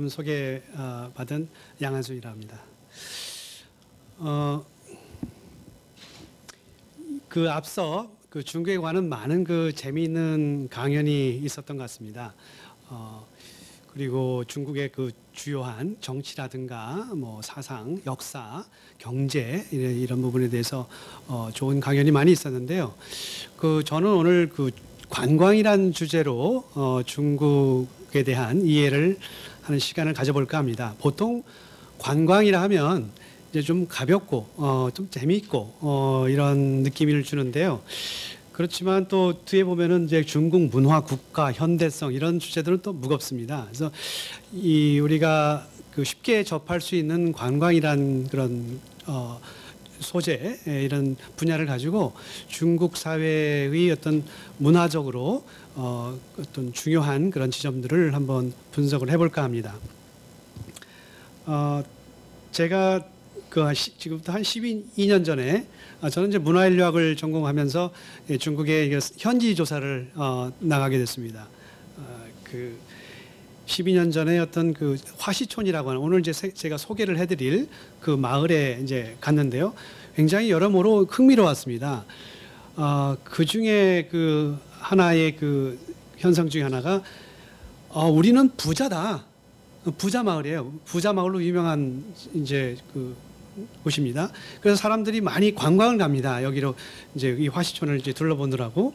방금 소개받은 양한순이라 합니다. 그 앞서 그 중국에 관한 많은 그 재미있는 강연이 있었던 것 같습니다. 그리고 중국의 그 주요한 정치라든가 뭐 사상, 역사, 경제 이런 부분에 대해서 좋은 강연이 많이 있었는데요. 저는 오늘 그 관광이란 주제로 중국에 대한 이해를 하는 시간을 가져볼까 합니다. 보통 관광이라 하면 이제 좀 가볍고 좀 재미있고 이런 느낌을 주는데요. 그렇지만 또 뒤에 보면은 이제 중국 문화, 국가, 현대성 이런 주제들은 또 무겁습니다. 그래서 우리가 그 쉽게 접할 수 있는 관광이란 그런 소재 이런 분야를 가지고 중국 사회의 어떤 문화적으로 어떤 중요한 그런 지점들을 한번 분석을 해볼까 합니다. 제가 지금부터 한 12년 전에 저는 이제 문화인류학을 전공하면서 중국의 현지 조사를 나가게 됐습니다. 12년 전에 어떤 그 화시촌이라고 하는 오늘 이제 제가 소개를 해드릴 그 마을에 이제 갔는데요. 굉장히 여러모로 흥미로웠습니다. 그 중에 그 하나의 그 현상 중에 하나가 우리는 부자다. 부자 마을이에요. 부자 마을로 유명한 이제 그 곳입니다. 그래서 사람들이 많이 관광을 갑니다. 여기로 이제 이 화시촌을 이제 둘러보느라고.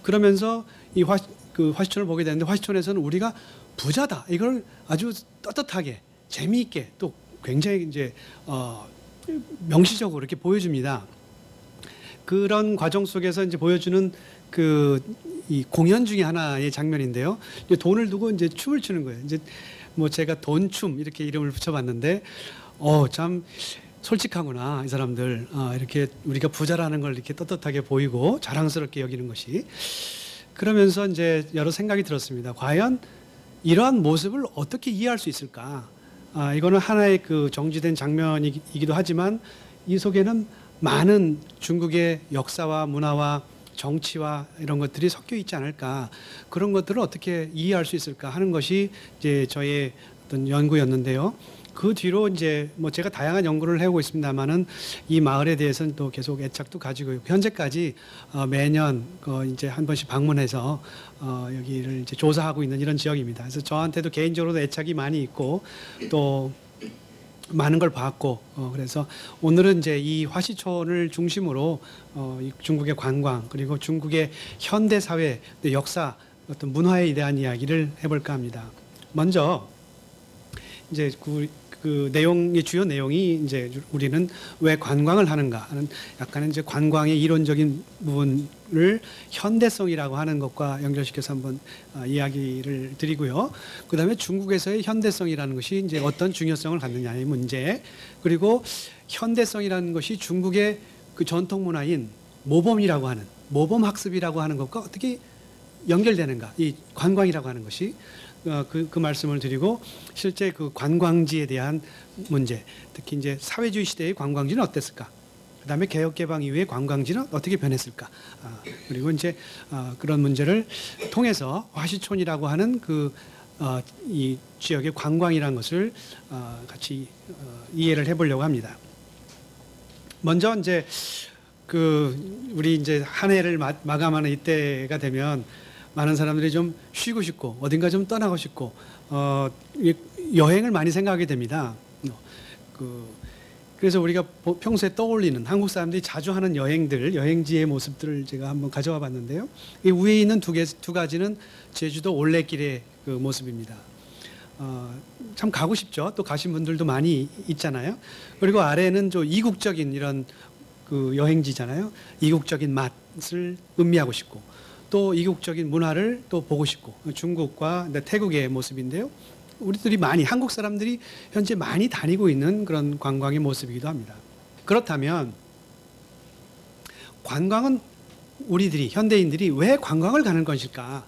그러면서 이 화시촌을 보게 되는데 화시촌에서는 우리가 부자다. 이걸 아주 떳떳하게 재미있게 또 굉장히 이제 명시적으로 이렇게 보여줍니다. 그런 과정 속에서 이제 보여주는 이 공연 중에 하나의 장면인데요. 이제 돈을 두고 이제 춤을 추는 거예요. 이제 뭐 제가 돈춤 이렇게 이름을 붙여봤는데, 참 솔직하구나 이 사람들. 이렇게 우리가 부자라는 걸 이렇게 떳떳하게 보이고 자랑스럽게 여기는 것이. 그러면서 이제 여러 생각이 들었습니다. 과연 이러한 모습을 어떻게 이해할 수 있을까? 이거는 하나의 그 정지된 장면이기도 하지만 이 속에는 많은 중국의 역사와 문화와 정치와 이런 것들이 섞여 있지 않을까, 그런 것들을 어떻게 이해할 수 있을까 하는 것이 이제 저의 어떤 연구였는데요. 그 뒤로 이제 뭐 제가 다양한 연구를 해오고 있습니다만은 이 마을에 대해서는 또 계속 애착도 가지고 있고 현재까지 매년 이제 한 번씩 방문해서 여기를 이제 조사하고 있는 이런 지역입니다. 그래서 저한테도 개인적으로도 애착이 많이 있고 또 많은 걸 봤고 그래서 오늘은 이제 이 화시촌을 중심으로 이 중국의 관광 그리고 중국의 현대 사회, 역사, 어떤 문화에 대한 이야기를 해볼까 합니다. 먼저 이제 그 내용의 주요 내용이 이제 우리는 왜 관광을 하는가 하는 약간은 이제 관광의 이론적인 부분을 현대성이라고 하는 것과 연결시켜서 한번 이야기를 드리고요. 그다음에 중국에서의 현대성이라는 것이 이제 어떤 중요성을 갖느냐의 문제, 그리고 현대성이라는 것이 중국의 그 전통 문화인 모범이라고 하는 모범 학습이라고 하는 것과 어떻게 연결되는가, 이 관광이라고 하는 것이 그 말씀을 드리고, 실제 그 관광지에 대한 문제, 특히 이제 사회주의 시대의 관광지는 어땠을까? 그다음에 개혁개방 이후의 관광지는 어떻게 변했을까? 그리고 이제 그런 문제를 통해서 화시촌이라고 하는 이 지역의 관광이라는 것을 같이 이해를 해보려고 합니다. 먼저 이제 우리 이제 한 해를 마감하는 이때가 되면 많은 사람들이 좀 쉬고 싶고 어딘가 좀 떠나고 싶고 여행을 많이 생각하게 됩니다. 그래서 우리가 평소에 떠올리는 한국 사람들이 자주 하는 여행지의 모습들을 제가 한번 가져와 봤는데요. 이 위에 있는 두 가지는 제주도 올레길의 그 모습입니다. 참 가고 싶죠. 또 가신 분들도 많이 있잖아요. 그리고 아래는 좀 이국적인 이런 그 여행지잖아요. 이국적인 맛을 음미하고 싶고 또 이국적인 문화를 또 보고 싶고, 중국과 태국의 모습인데요. 우리들이 한국 사람들이 현재 많이 다니고 있는 그런 관광의 모습이기도 합니다. 그렇다면 관광은 우리들이 현대인들이 왜 관광을 가는 것일까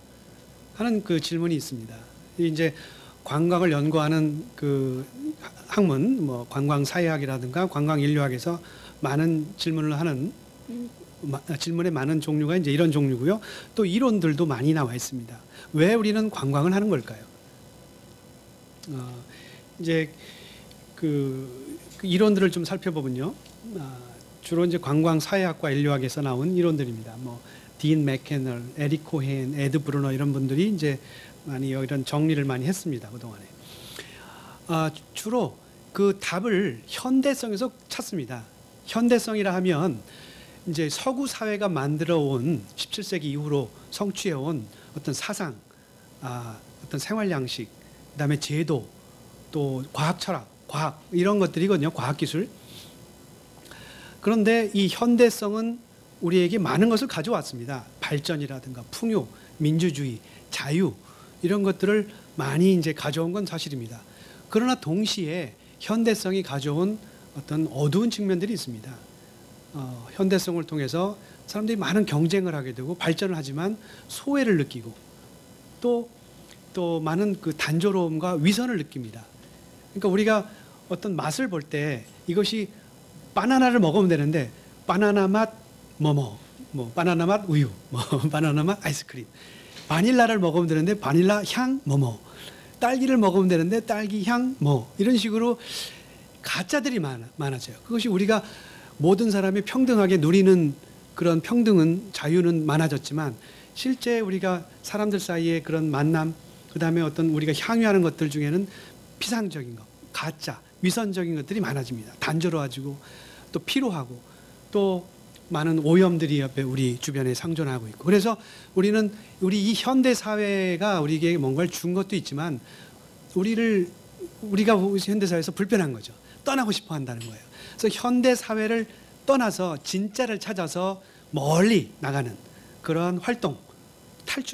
하는 그 질문이 있습니다. 이제 관광을 연구하는 그 학문, 뭐 관광사회학이라든가 관광인류학에서 많은 질문을 하는 질문의 많은 종류가 이제 이런 종류고요. 또 이론들도 많이 나와 있습니다. 왜 우리는 관광을 하는 걸까요? 이제 그 이론들을 좀 살펴보면요, 주로 이제 관광 사회학과 인류학에서 나온 이론들입니다. 뭐 딘 맥케널, 에릭 코헨, 에드 브루너 이런 분들이 이제 많이 이런 정리를 많이 했습니다, 그동안에. 주로 그 답을 현대성에서 찾습니다. 현대성이라 하면 이제 서구 사회가 만들어 온 17세기 이후로 성취해 온 어떤 사상, 어떤 생활 양식, 그다음에 제도, 또 과학 철학, 과학 이런 것들이거든요. 과학 기술. 그런데 이 현대성은 우리에게 많은 것을 가져왔습니다. 발전이라든가 풍요, 민주주의, 자유 이런 것들을 많이 이제 가져온 건 사실입니다. 그러나 동시에 현대성이 가져온 어떤 어두운 측면들이 있습니다. 현대성을 통해서 사람들이 많은 경쟁을 하게 되고 발전을 하지만 소외를 느끼고 또 많은 그 단조로움과 위선을 느낍니다. 그러니까 우리가 어떤 맛을 볼 때 이것이 바나나를 먹으면 되는데 바나나 맛 뭐 바나나 맛 우유, 바나나 맛 아이스크림, 바닐라를 먹으면 되는데 바닐라 향 딸기를 먹으면 되는데 딸기 향 이런 식으로 가짜들이 많아져요. 그것이 우리가 모든 사람이 평등하게 누리는 그런 평등은 자유는 많아졌지만 실제 우리가 사람들 사이에 그런 만남, 그다음에 어떤 우리가 향유하는 것들 중에는 피상적인 것, 가짜, 위선적인 것들이 많아집니다. 단조로워지고 또 피로하고 또 많은 오염들이 옆에 우리 주변에 상존하고 있고, 그래서 우리는 우리 이 현대 사회가 우리에게 뭔가를 준 것도 있지만 우리가 현대 사회에서 불편한 거죠. 떠나고 싶어 한다는 거예요. 그래서 현대 사회를 떠나서 진짜를 찾아서 멀리 나가는 그런 활동,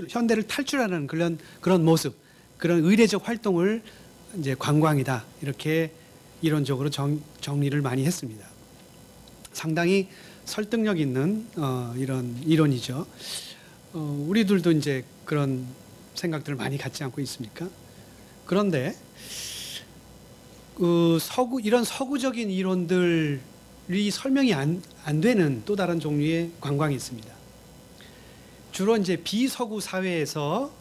현대를 탈출하는 그런 모습, 그런 의례적 활동을 이제 관광이다, 이렇게 이론적으로 정리를 많이 했습니다. 상당히 설득력 있는 이런 이론이죠. 우리들도 이제 그런 생각들을 많이 갖지 않고 있습니까? 그런데 이런 서구적인 이론들이 설명이 안 되는 또 다른 종류의 관광이 있습니다. 주로 이제 비서구 사회에서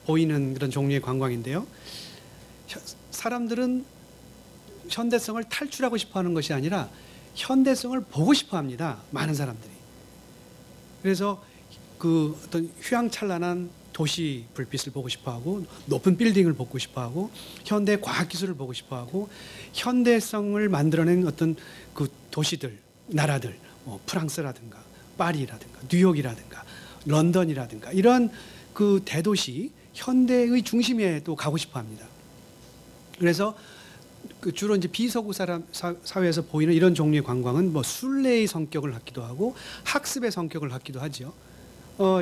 보이는 그런 종류의 관광인데요. 사람들은 현대성을 탈출하고 싶어 하는 것이 아니라 현대성을 보고 싶어 합니다. 많은 사람들이. 그래서 그 어떤 휘황찬란한 도시 불빛을 보고 싶어 하고, 높은 빌딩을 보고 싶어 하고, 현대 과학 기술을 보고 싶어 하고, 현대성을 만들어낸 어떤 그 도시들, 나라들, 프랑스라든가 파리라든가 뉴욕이라든가 런던이라든가 이런 그 대도시 현대의 중심에 또 가고 싶어 합니다. 그래서 주로 이제 비서구 사회에서 보이는 이런 종류의 관광은 뭐 순례의 성격을 갖기도 하고 학습의 성격을 갖기도 하죠.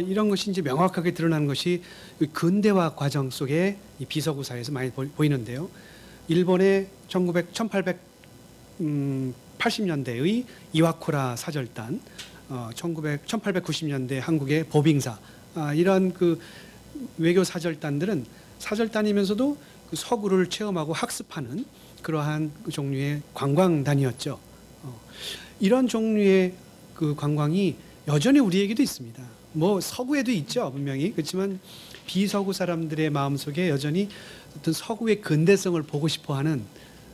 이런 것이 이제 명확하게 드러나는 것이 근대화 과정 속에 이 비서구 사회에서 많이 보이는데요. 일본의 1880년대의 이와쿠라 사절단, 1890년대 한국의 보빙사, 이런 그 외교 사절단들은 사절단이면서도 그 서구를 체험하고 학습하는 그러한 그 종류의 관광단이었죠. 이런 종류의 그 관광이 여전히 우리에게도 있습니다. 뭐 서구에도 있죠, 분명히. 그렇지만 비서구 사람들의 마음속에 여전히 어떤 서구의 근대성을 보고 싶어하는,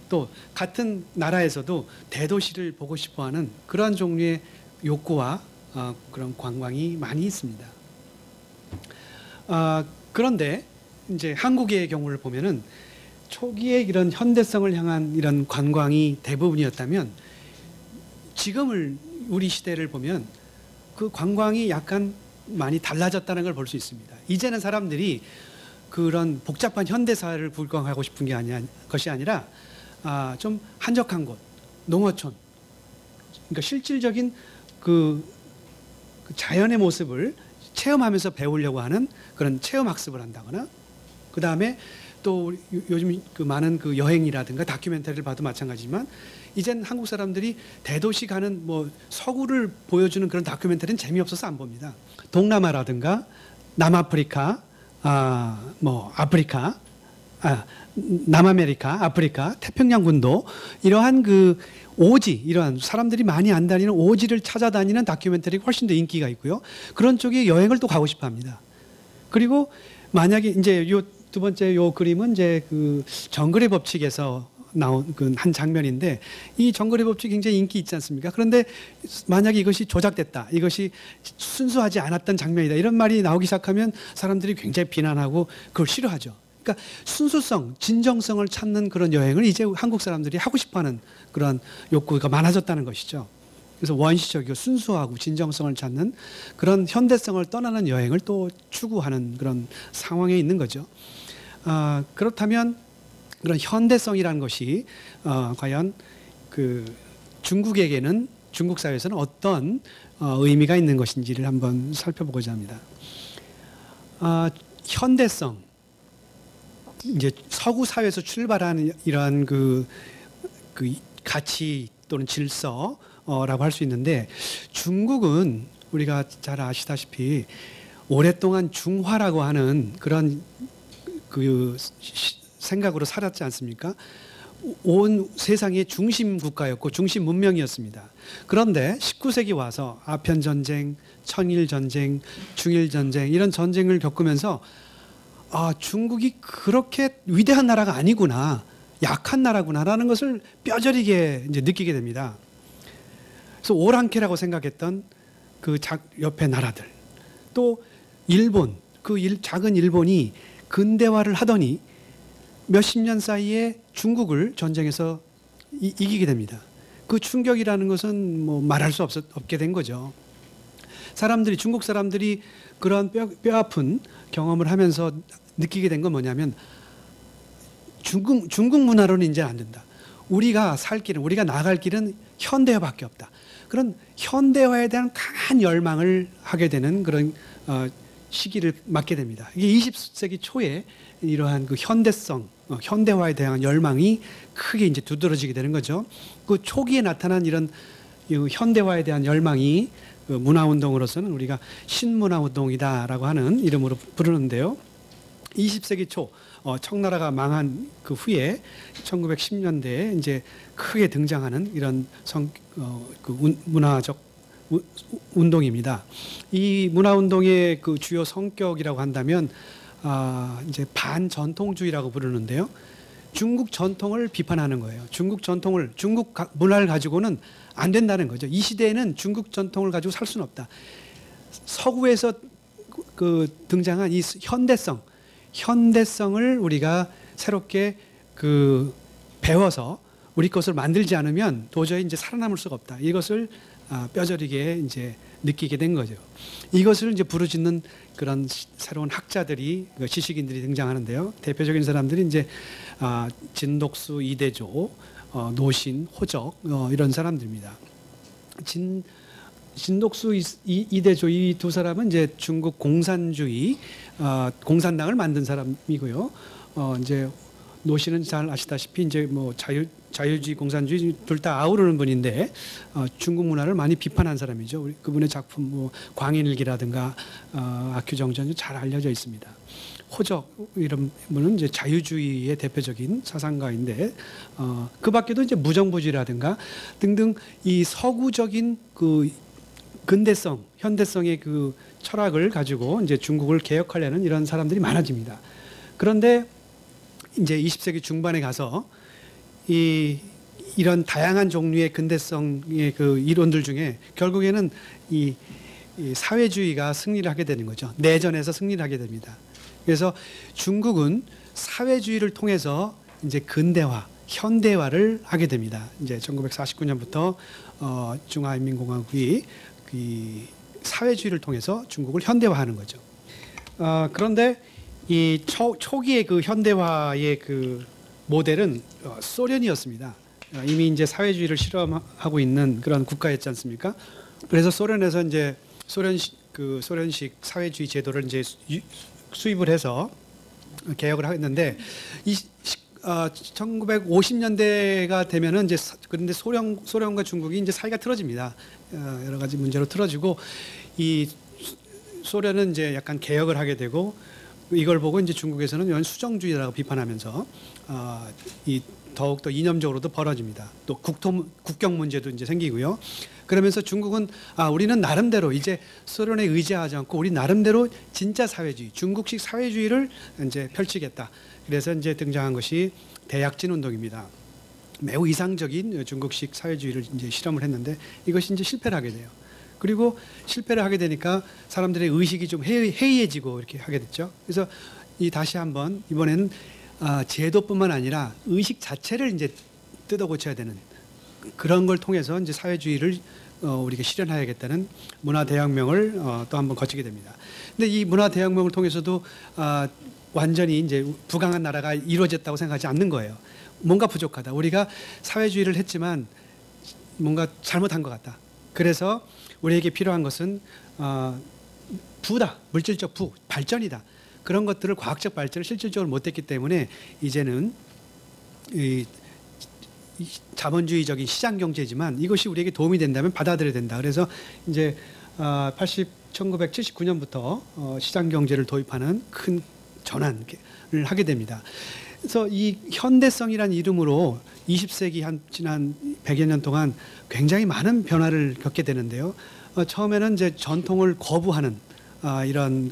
또 같은 나라에서도 대도시를 보고 싶어하는 그러한 종류의 욕구와 그런 관광이 많이 있습니다. 그런데 이제 한국의 경우를 보면은 초기에 이런 현대성을 향한 이런 관광이 대부분이었다면 지금을 우리 시대를 보면 그 관광이 약간 많이 달라졌다는 걸 볼 수 있습니다. 이제는 사람들이 그런 복잡한 현대사를 관광하고 싶은 것이 아니라 좀 한적한 곳, 농어촌, 그러니까 실질적인 그 자연의 모습을 체험하면서 배우려고 하는 그런 체험 학습을 한다거나, 그 다음에 또 요즘 그 많은 그 여행이라든가 다큐멘터리를 봐도 마찬가지지만 이젠 한국 사람들이 대도시 가는 뭐 서구를 보여주는 그런 다큐멘터리는 재미없어서 안 봅니다. 동남아라든가 남아프리카, 뭐 아프리카, 남아메리카, 아프리카, 태평양 군도, 이러한 그 오지, 이러한 사람들이 많이 안 다니는 오지를 찾아다니는 다큐멘터리가 훨씬 더 인기가 있고요. 그런 쪽에 여행을 또 가고 싶어 합니다. 그리고 만약에 이제 두 번째 요 그림은 이제 그 정글의 법칙에서 나온 그 한 장면인데, 이 정글의 법칙 굉장히 인기 있지 않습니까? 그런데 만약에 이것이 조작됐다, 이것이 순수하지 않았던 장면이다, 이런 말이 나오기 시작하면 사람들이 굉장히 비난하고 그걸 싫어하죠. 그러니까 순수성, 진정성을 찾는 그런 여행을 이제 한국 사람들이 하고 싶어하는 그런 욕구가 많아졌다는 것이죠. 그래서 원시적이고 순수하고 진정성을 찾는 그런 현대성을 떠나는 여행을 또 추구하는 그런 상황에 있는 거죠. 그렇다면 그런 현대성이라는 것이 과연 그 중국에게는, 중국 사회에서는 어떤 의미가 있는 것인지를 한번 살펴보고자 합니다. 현대성, 이제 서구 사회에서 출발하는 이러한 그 가치 또는 질서라고 할 수 있는데, 중국은 우리가 잘 아시다시피 오랫동안 중화라고 하는 그런 그 생각으로 살았지 않습니까? 온 세상의 중심 국가였고 중심 문명이었습니다. 그런데 19세기 와서 아편 전쟁, 청일 전쟁, 중일 전쟁, 이런 전쟁을 겪으면서 중국이 그렇게 위대한 나라가 아니구나, 약한 나라구나라는 것을 뼈저리게 이제 느끼게 됩니다. 그래서 오랑캐라고 생각했던 그 옆에 나라들, 또 일본, 작은 일본이 근대화를 하더니 몇십 년 사이에 중국을 전쟁에서 이기게 됩니다. 그 충격이라는 것은 뭐 말할 수 없게 된 거죠. 중국 사람들이 그런 뼈아픈 경험을 하면서 느끼게 된 건 뭐냐면, 중국 문화로는 이제 안 된다. 우리가 살 길은, 우리가 나갈 길은 현대화밖에 없다. 그런 현대화에 대한 강한 열망을 하게 되는 그런 시기를 맞게 됩니다. 이게 20세기 초에 이러한 그 현대성, 현대화에 대한 열망이 크게 이제 두드러지게 되는 거죠. 그 초기에 나타난 이런 현대화에 대한 열망이 그 문화운동으로서는 우리가 신문화운동이다라고 하는 이름으로 부르는데요. 20세기 초 청나라가 망한 그 후에 1910년대에 이제 크게 등장하는 이런 문화적 운동입니다. 이 문화운동의 그 주요 성격이라고 한다면 이제 반전통주의라고 부르는데요. 중국 전통을 비판하는 거예요. 중국 문화를 가지고는 안 된다는 거죠. 이 시대에는 중국 전통을 가지고 살 수는 없다. 서구에서 등장한 이 현대성을 우리가 새롭게 배워서 우리 것을 만들지 않으면 도저히 이제 살아남을 수가 없다. 이것을 뼈저리게 이제 느끼게 된 거죠. 이것을 이제 부르짖는 그런 새로운 학자들이, 지식인들이 등장하는데요. 대표적인 사람들이 이제 진독수, 이대조, 노신, 호적, 이런 사람들입니다. 진독수, 이대조, 이 두 사람은 이제 중국 공산주의, 공산당을 만든 사람이고요. 이제 노신은 잘 아시다시피 이제 뭐 자유주의, 공산주의 둘 다 아우르는 분인데 중국 문화를 많이 비판한 사람이죠. 그분의 작품 뭐 광인일기라든가 악규정전이 잘 알려져 있습니다. 호적 이런 분은 이제 자유주의의 대표적인 사상가인데 그 밖에도 이제 무정부주의라든가 등등 이 서구적인 그 근대성, 현대성의 그 철학을 가지고 이제 중국을 개혁하려는 이런 사람들이 많아집니다. 그런데 이제 20세기 중반에 가서 이런 다양한 종류의 근대성의 그 이론들 중에 결국에는 이 사회주의가 승리를 하게 되는 거죠. 내전에서 승리를 하게 됩니다. 그래서 중국은 사회주의를 통해서 이제 근대화, 현대화를 하게 됩니다. 이제 1949년부터 중화인민공화국이 이 사회주의를 통해서 중국을 현대화하는 거죠. 그런데 이 초기의 그 현대화의 그 모델은 소련이었습니다. 이미 이제 사회주의를 실험하고 있는 그런 국가였지 않습니까? 그래서 소련에서 이제 소련식 사회주의 제도를 이제 수입을 해서 개혁을 했는데 1950년대가 되면은 이제 그런데 소련과 중국이 이제 사이가 틀어집니다. 여러 가지 문제로 틀어지고 이 소련은 이제 약간 개혁을 하게 되고 이걸 보고 이제 중국에서는 수정주의라고 비판하면서 이 더욱 더 이념적으로도 벌어집니다. 또 국경 문제도 이제 생기고요. 그러면서 중국은 우리는 나름대로 이제 소련에 의지하지 않고 우리 나름대로 진짜 사회주의, 중국식 사회주의를 이제 펼치겠다. 그래서 이제 등장한 것이 대약진 운동입니다. 매우 이상적인 중국식 사회주의를 이제 실험을 했는데 이것이 이제 실패를 하게 돼요. 그리고 실패를 하게 되니까 사람들의 의식이 좀 해이해지고 이렇게 하게 됐죠. 그래서 다시 한번 이번에는 제도뿐만 아니라 의식 자체를 이제 뜯어 고쳐야 되는 그런 걸 통해서 이제 사회주의를 우리가 실현해야겠다는 문화 대혁명을 또 한번 거치게 됩니다. 근데 이 문화 대혁명을 통해서도 완전히 이제 부강한 나라가 이루어졌다고 생각하지 않는 거예요. 뭔가 부족하다. 우리가 사회주의를 했지만 뭔가 잘못한 것 같다. 그래서 우리에게 필요한 것은 부다. 물질적 발전이다. 그런 것들을 과학적 발전을 실질적으로 못했기 때문에 이제는 이 자본주의적인 시장 경제지만 이것이 우리에게 도움이 된다면 받아들여야 된다. 그래서 이제 1979년부터 시장 경제를 도입하는 큰 전환을 하게 됩니다. 그래서 이 현대성이라는 이름으로 20세기 지난 100여 년 동안 굉장히 많은 변화를 겪게 되는데요. 처음에는 이제 전통을 거부하는 이런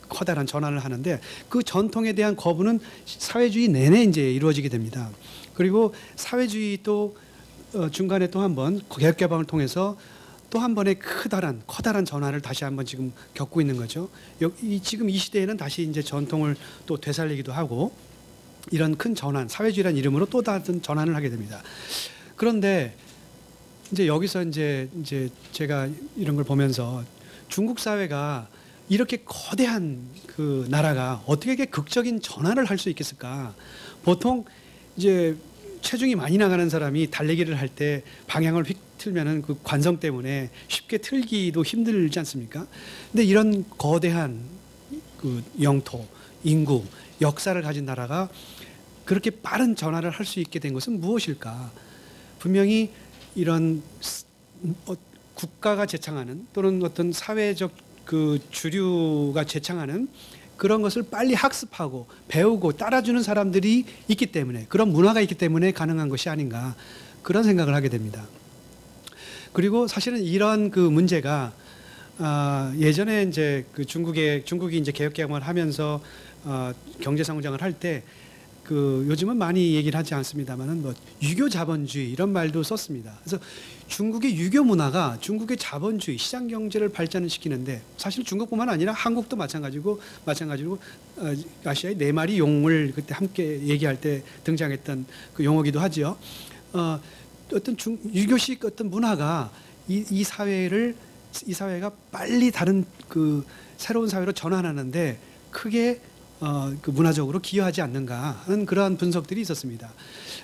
커다란 전환을 하는데 그 전통에 대한 거부는 사회주의 내내 이제 이루어지게 됩니다. 그리고 사회주의 또 중간에 또 한 번 개혁 개방을 통해서 또 한 번의 커다란 전환을 다시 한번 지금 겪고 있는 거죠. 지금 이 시대에는 다시 이제 전통을 또 되살리기도 하고 이런 큰 전환, 사회주의라는 이름으로 또 다른 전환을 하게 됩니다. 그런데 이제 여기서 이제 제가 이런 걸 보면서 중국 사회가 이렇게 거대한 그 나라가 어떻게 이렇게 극적인 전환을 할 수 있겠을까? 보통 이제 체중이 많이 나가는 사람이 달리기를 할 때 방향을 휙 틀면은 그 관성 때문에 쉽게 틀기도 힘들지 않습니까? 근데 이런 거대한 그 영토, 인구, 역사를 가진 나라가 그렇게 빠른 전환을 할 수 있게 된 것은 무엇일까? 분명히 이런 국가가 제창하는 또는 어떤 사회적 그 주류가 제창하는 그런 것을 빨리 학습하고 배우고 따라주는 사람들이 있기 때문에 그런 문화가 있기 때문에 가능한 것이 아닌가 그런 생각을 하게 됩니다. 그리고 사실은 이런 그 문제가 예전에 이제 그 중국이 이제 개혁 개방을 하면서 경제 성장을 할 때 그 요즘은 많이 얘기를 하지 않습니다만은 뭐 유교 자본주의 이런 말도 썼습니다. 그래서 중국의 유교 문화가 중국의 자본주의 시장 경제를 발전을 시키는데 사실 중국뿐만 아니라 한국도 마찬가지고 아시아의 네 마리 용을 그때 함께 얘기할 때 등장했던 그 용어기도 하지요. 어떤 유교식 어떤 문화가 이 사회가 빨리 다른 그 새로운 사회로 전환하는데 크게 그 문화적으로 기여하지 않는가 하는 그러한 분석들이 있었습니다.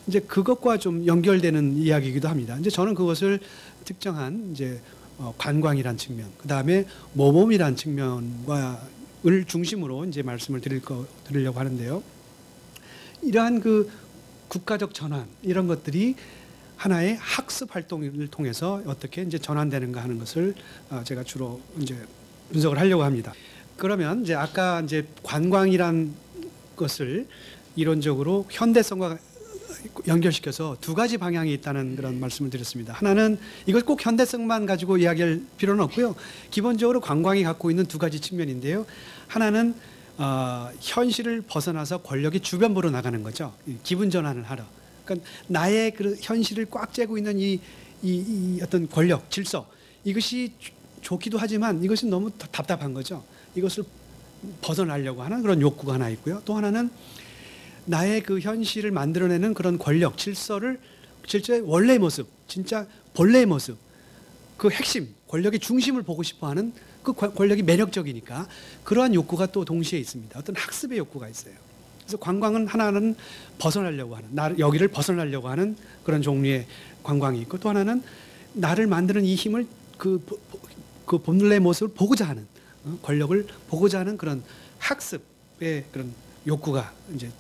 이제 그것과 좀 연결되는 이야기이기도 합니다. 이제 저는 그것을 특정한 이제 관광이란 측면, 그 다음에 모범이란 측면을 중심으로 이제 말씀을 드리려고 하는데요. 이러한 그 국가적 전환 이런 것들이 하나의 학습 활동을 통해서 어떻게 이제 전환되는가 하는 것을 제가 주로 이제 분석을 하려고 합니다. 그러면 이제 아까 이제 관광이란 것을 이론적으로 현대성과 연결시켜서 두 가지 방향이 있다는 그런 말씀을 드렸습니다. 하나는 이것 꼭 현대성만 가지고 이야기할 필요는 없고요. 기본적으로 관광이 갖고 있는 두 가지 측면인데요. 하나는 현실을 벗어나서 권력이 주변부로 나가는 거죠. 기분 전환을 하러. 그러니까 나의 그 현실을 꽉 째고 있는 이 어떤 권력, 질서 이것이 좋기도 하지만 이것은 너무 답답한 거죠. 이것을 벗어나려고 하는 그런 욕구가 하나 있고요. 또 하나는 나의 그 현실을 만들어내는 그런 권력, 질서의 원래의 모습, 진짜 본래의 모습, 그 핵심, 권력의 중심을 보고 싶어하는 그 권력이 매력적이니까 그러한 욕구가 또 동시에 있습니다. 어떤 학습의 욕구가 있어요. 그래서 관광은 하나는 벗어나려고 하는, 여기를 벗어나려고 하는 그런 종류의 관광이 있고 또 하나는 나를 만드는 이 힘을 그 본래의 모습을 보고자 하는 권력을 보고자 하는 그런 학습의 그런 욕구가 이제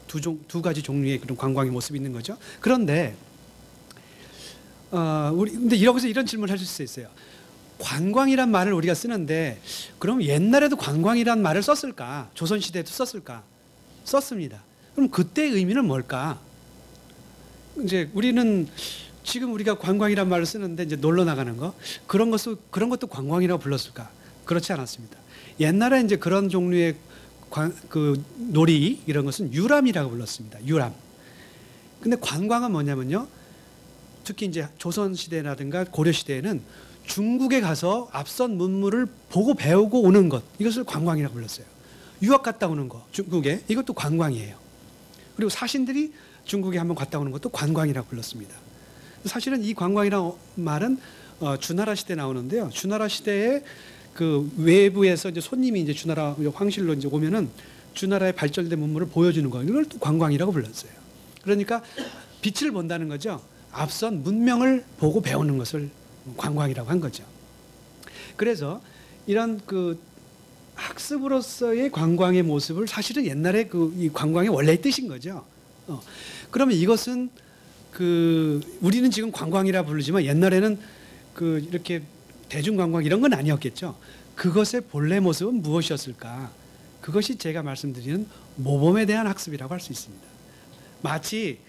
두 가지 종류의 그런 관광의 모습이 있는 거죠. 그런데 근데 여기서 이런 질문을 하실 수 있어요. 관광이란 말을 우리가 쓰는데 그럼 옛날에도 관광이란 말을 썼을까? 조선 시대에도 썼을까? 썼습니다. 그럼 그때의 의미는 뭘까? 이제 우리는 지금 우리가 관광이란 말을 쓰는데 이제 놀러 나가는 거 그런 것도 관광이라고 불렀을까? 그렇지 않았습니다. 옛날에 이제 그런 종류의 그 놀이 이런 것은 유람이라고 불렀습니다. 유람. 근데 관광은 뭐냐면요. 특히 이제 조선 시대라든가 고려 시대에는 중국에 가서 앞선 문물을 보고 배우고 오는 것 이것을 관광이라고 불렀어요. 유학 갔다 오는 거 중국에 이것도 관광이에요. 그리고 사신들이 중국에 한번 갔다 오는 것도 관광이라고 불렀습니다. 사실은 이 관광이라는 말은 주나라 시대 나오는데요. 주나라 시대에 그 외부에서 이제 손님이 이제 주나라 황실로 이제 오면은 주나라의 발전된 문물을 보여주는 거 이걸 또 관광이라고 불렀어요. 그러니까 빛을 본다는 거죠. 앞선 문명을 보고 배우는 것을 관광이라고 한 거죠. 그래서 이런 그 학습으로서의 관광의 모습을 사실은 옛날에 그 이 관광의 원래의 뜻인 거죠. 그러면 이것은 그 우리는 지금 관광이라 부르지만 옛날에는 그 이렇게 대중관광 이런 건 아니었겠죠. 그것의 본래 모습은 무엇이었을까? 그것이 제가 말씀드리는 모범에 대한 학습이라고 할 수 있습니다. 마치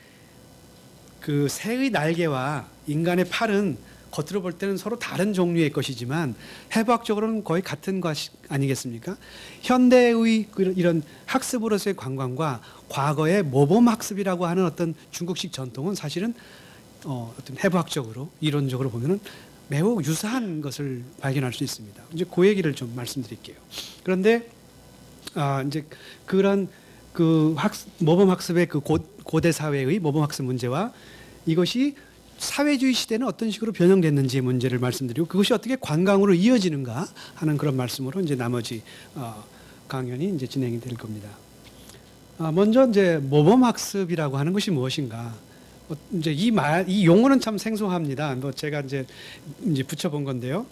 그 새의 날개와 인간의 팔은 겉으로 볼 때는 서로 다른 종류의 것이지만 해부학적으로는 거의 같은 것 아니겠습니까? 현대의 이런 학습으로서의 관광과 과거의 모범학습이라고 하는 어떤 중국식 전통은 사실은 어떤 해부학적으로 이론적으로 보면은 매우 유사한 것을 발견할 수 있습니다. 이제 그 얘기를 좀 말씀드릴게요. 그런데 이제 그런 그 모범학습의 그 고대 사회의 모범학습 문제와 이것이 사회주의 시대는 어떤 식으로 변형됐는지의 문제를 말씀드리고 그것이 어떻게 관광으로 이어지는가 하는 그런 말씀으로 이제 나머지 강연이 이제 진행이 될 겁니다. 먼저 이제 모범학습이라고 하는 것이 무엇인가? 이제 이 용어는 참 생소합니다. 뭐 제가 이제 붙여본 건데요.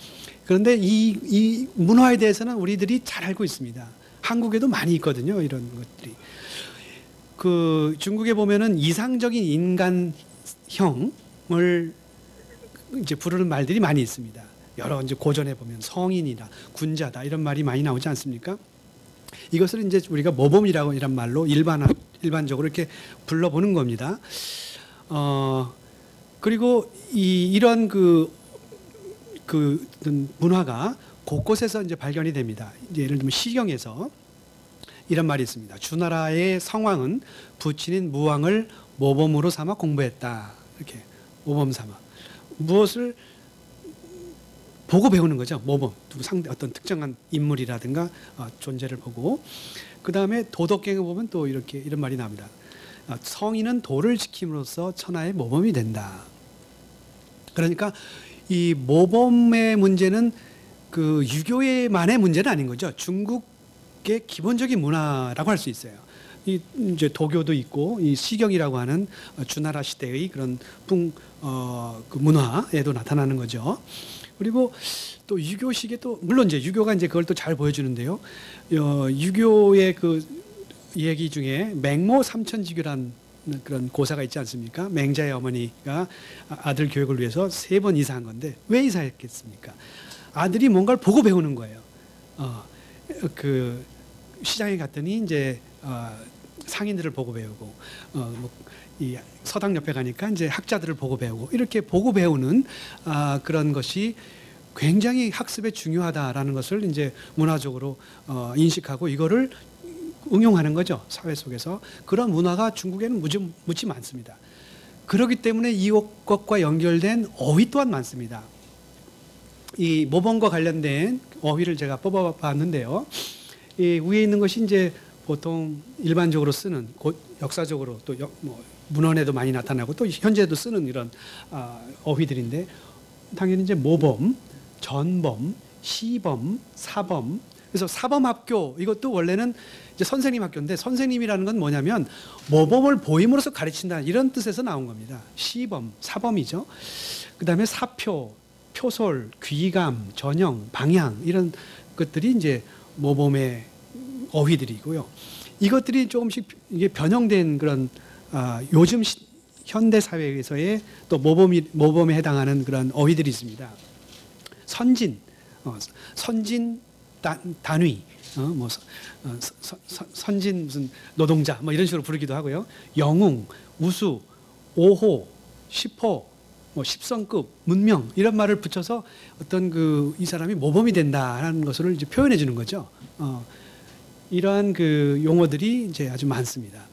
그런데 이 문화에 대해서는 우리들이 잘 알고 있습니다. 한국에도 많이 있거든요. 이런 것들이. 그 중국에 보면은 이상적인 인간형을 이제 부르는 말들이 많이 있습니다. 여러 이제 고전에 보면 성인이다, 군자다 이런 말이 많이 나오지 않습니까? 이것을 이제 우리가 모범이라고 이런 말로 일반적으로 이렇게 불러보는 겁니다. 그리고 이런 그 문화가 곳곳에서 이제 발견이 됩니다. 예를 들면 시경에서 이런 말이 있습니다. 주나라의 성왕은 부친인 무왕을 모범으로 삼아 공부했다. 이렇게 모범 삼아 무엇을 보고 배우는 거죠. 모범 상대 어떤 특정한 인물이라든가 존재를 보고 그 다음에 도덕경에 보면 또 이런 말이 나옵니다. 성인은 도를 지킴으로써 천하의 모범이 된다. 그러니까 이 모범의 문제는 그 유교의만의 문제는 아닌 거죠. 중국의 기본적인 문화라고 할 수 있어요. 이제 도교도 있고 이 시경이라고 하는 주나라 시대의 그런 그 문화에도 나타나는 거죠. 그리고 또 유교식에 또 물론 이제 유교가 이제 그걸 또 잘 보여주는데요. 유교의 그 얘기 중에 맹모 삼천지교란 그런 고사가 있지 않습니까? 맹자의 어머니가 아들 교육을 위해서 3번 이사한 건데 왜 이사했겠습니까? 아들이 뭔가를 보고 배우는 거예요. 그 시장에 갔더니 이제 상인들을 보고 배우고 이 서당 옆에 가니까 이제 학자들을 보고 배우고 이렇게 보고 배우는 그런 것이 굉장히 학습에 중요하다라는 것을 이제 문화적으로 인식하고 이거를 응용하는 거죠. 사회 속에서. 그런 문화가 중국에는 무지 많습니다. 그렇기 때문에 이것과 연결된 어휘 또한 많습니다. 이 모범과 관련된 어휘를 제가 뽑아봤는데요. 이 위에 있는 것이 이제 보통 일반적으로 쓰는 역사적으로 또 문헌에도 많이 나타나고 또 현재도 쓰는 이런 어휘들인데 당연히 이제 모범, 전범, 시범, 사범. 그래서 사범학교 이것도 원래는 이제 선생님 학교인데 선생님이라는 건 뭐냐면 모범을 보임으로써 가르친다 이런 뜻에서 나온 겁니다. 시범, 사범이죠. 그다음에 사표, 표솔, 귀감, 전형, 방향 이런 것들이 이제 모범의 어휘들이고요. 이것들이 조금씩 이게 변형된 그런 요즘 현대 사회에서의 또 모범에 해당하는 그런 어휘들이 있습니다. 선진, 선진 단위, 선진 무슨 노동자 뭐 이런 식으로 부르기도 하고요. 영웅, 우수, 5호, 10호, 뭐 10성급, 문명 이런 말을 붙여서 어떤 이 사람이 모범이 된다라는 것을 이제 표현해 주는 거죠. 이러한 그 용어들이 이제 아주 많습니다.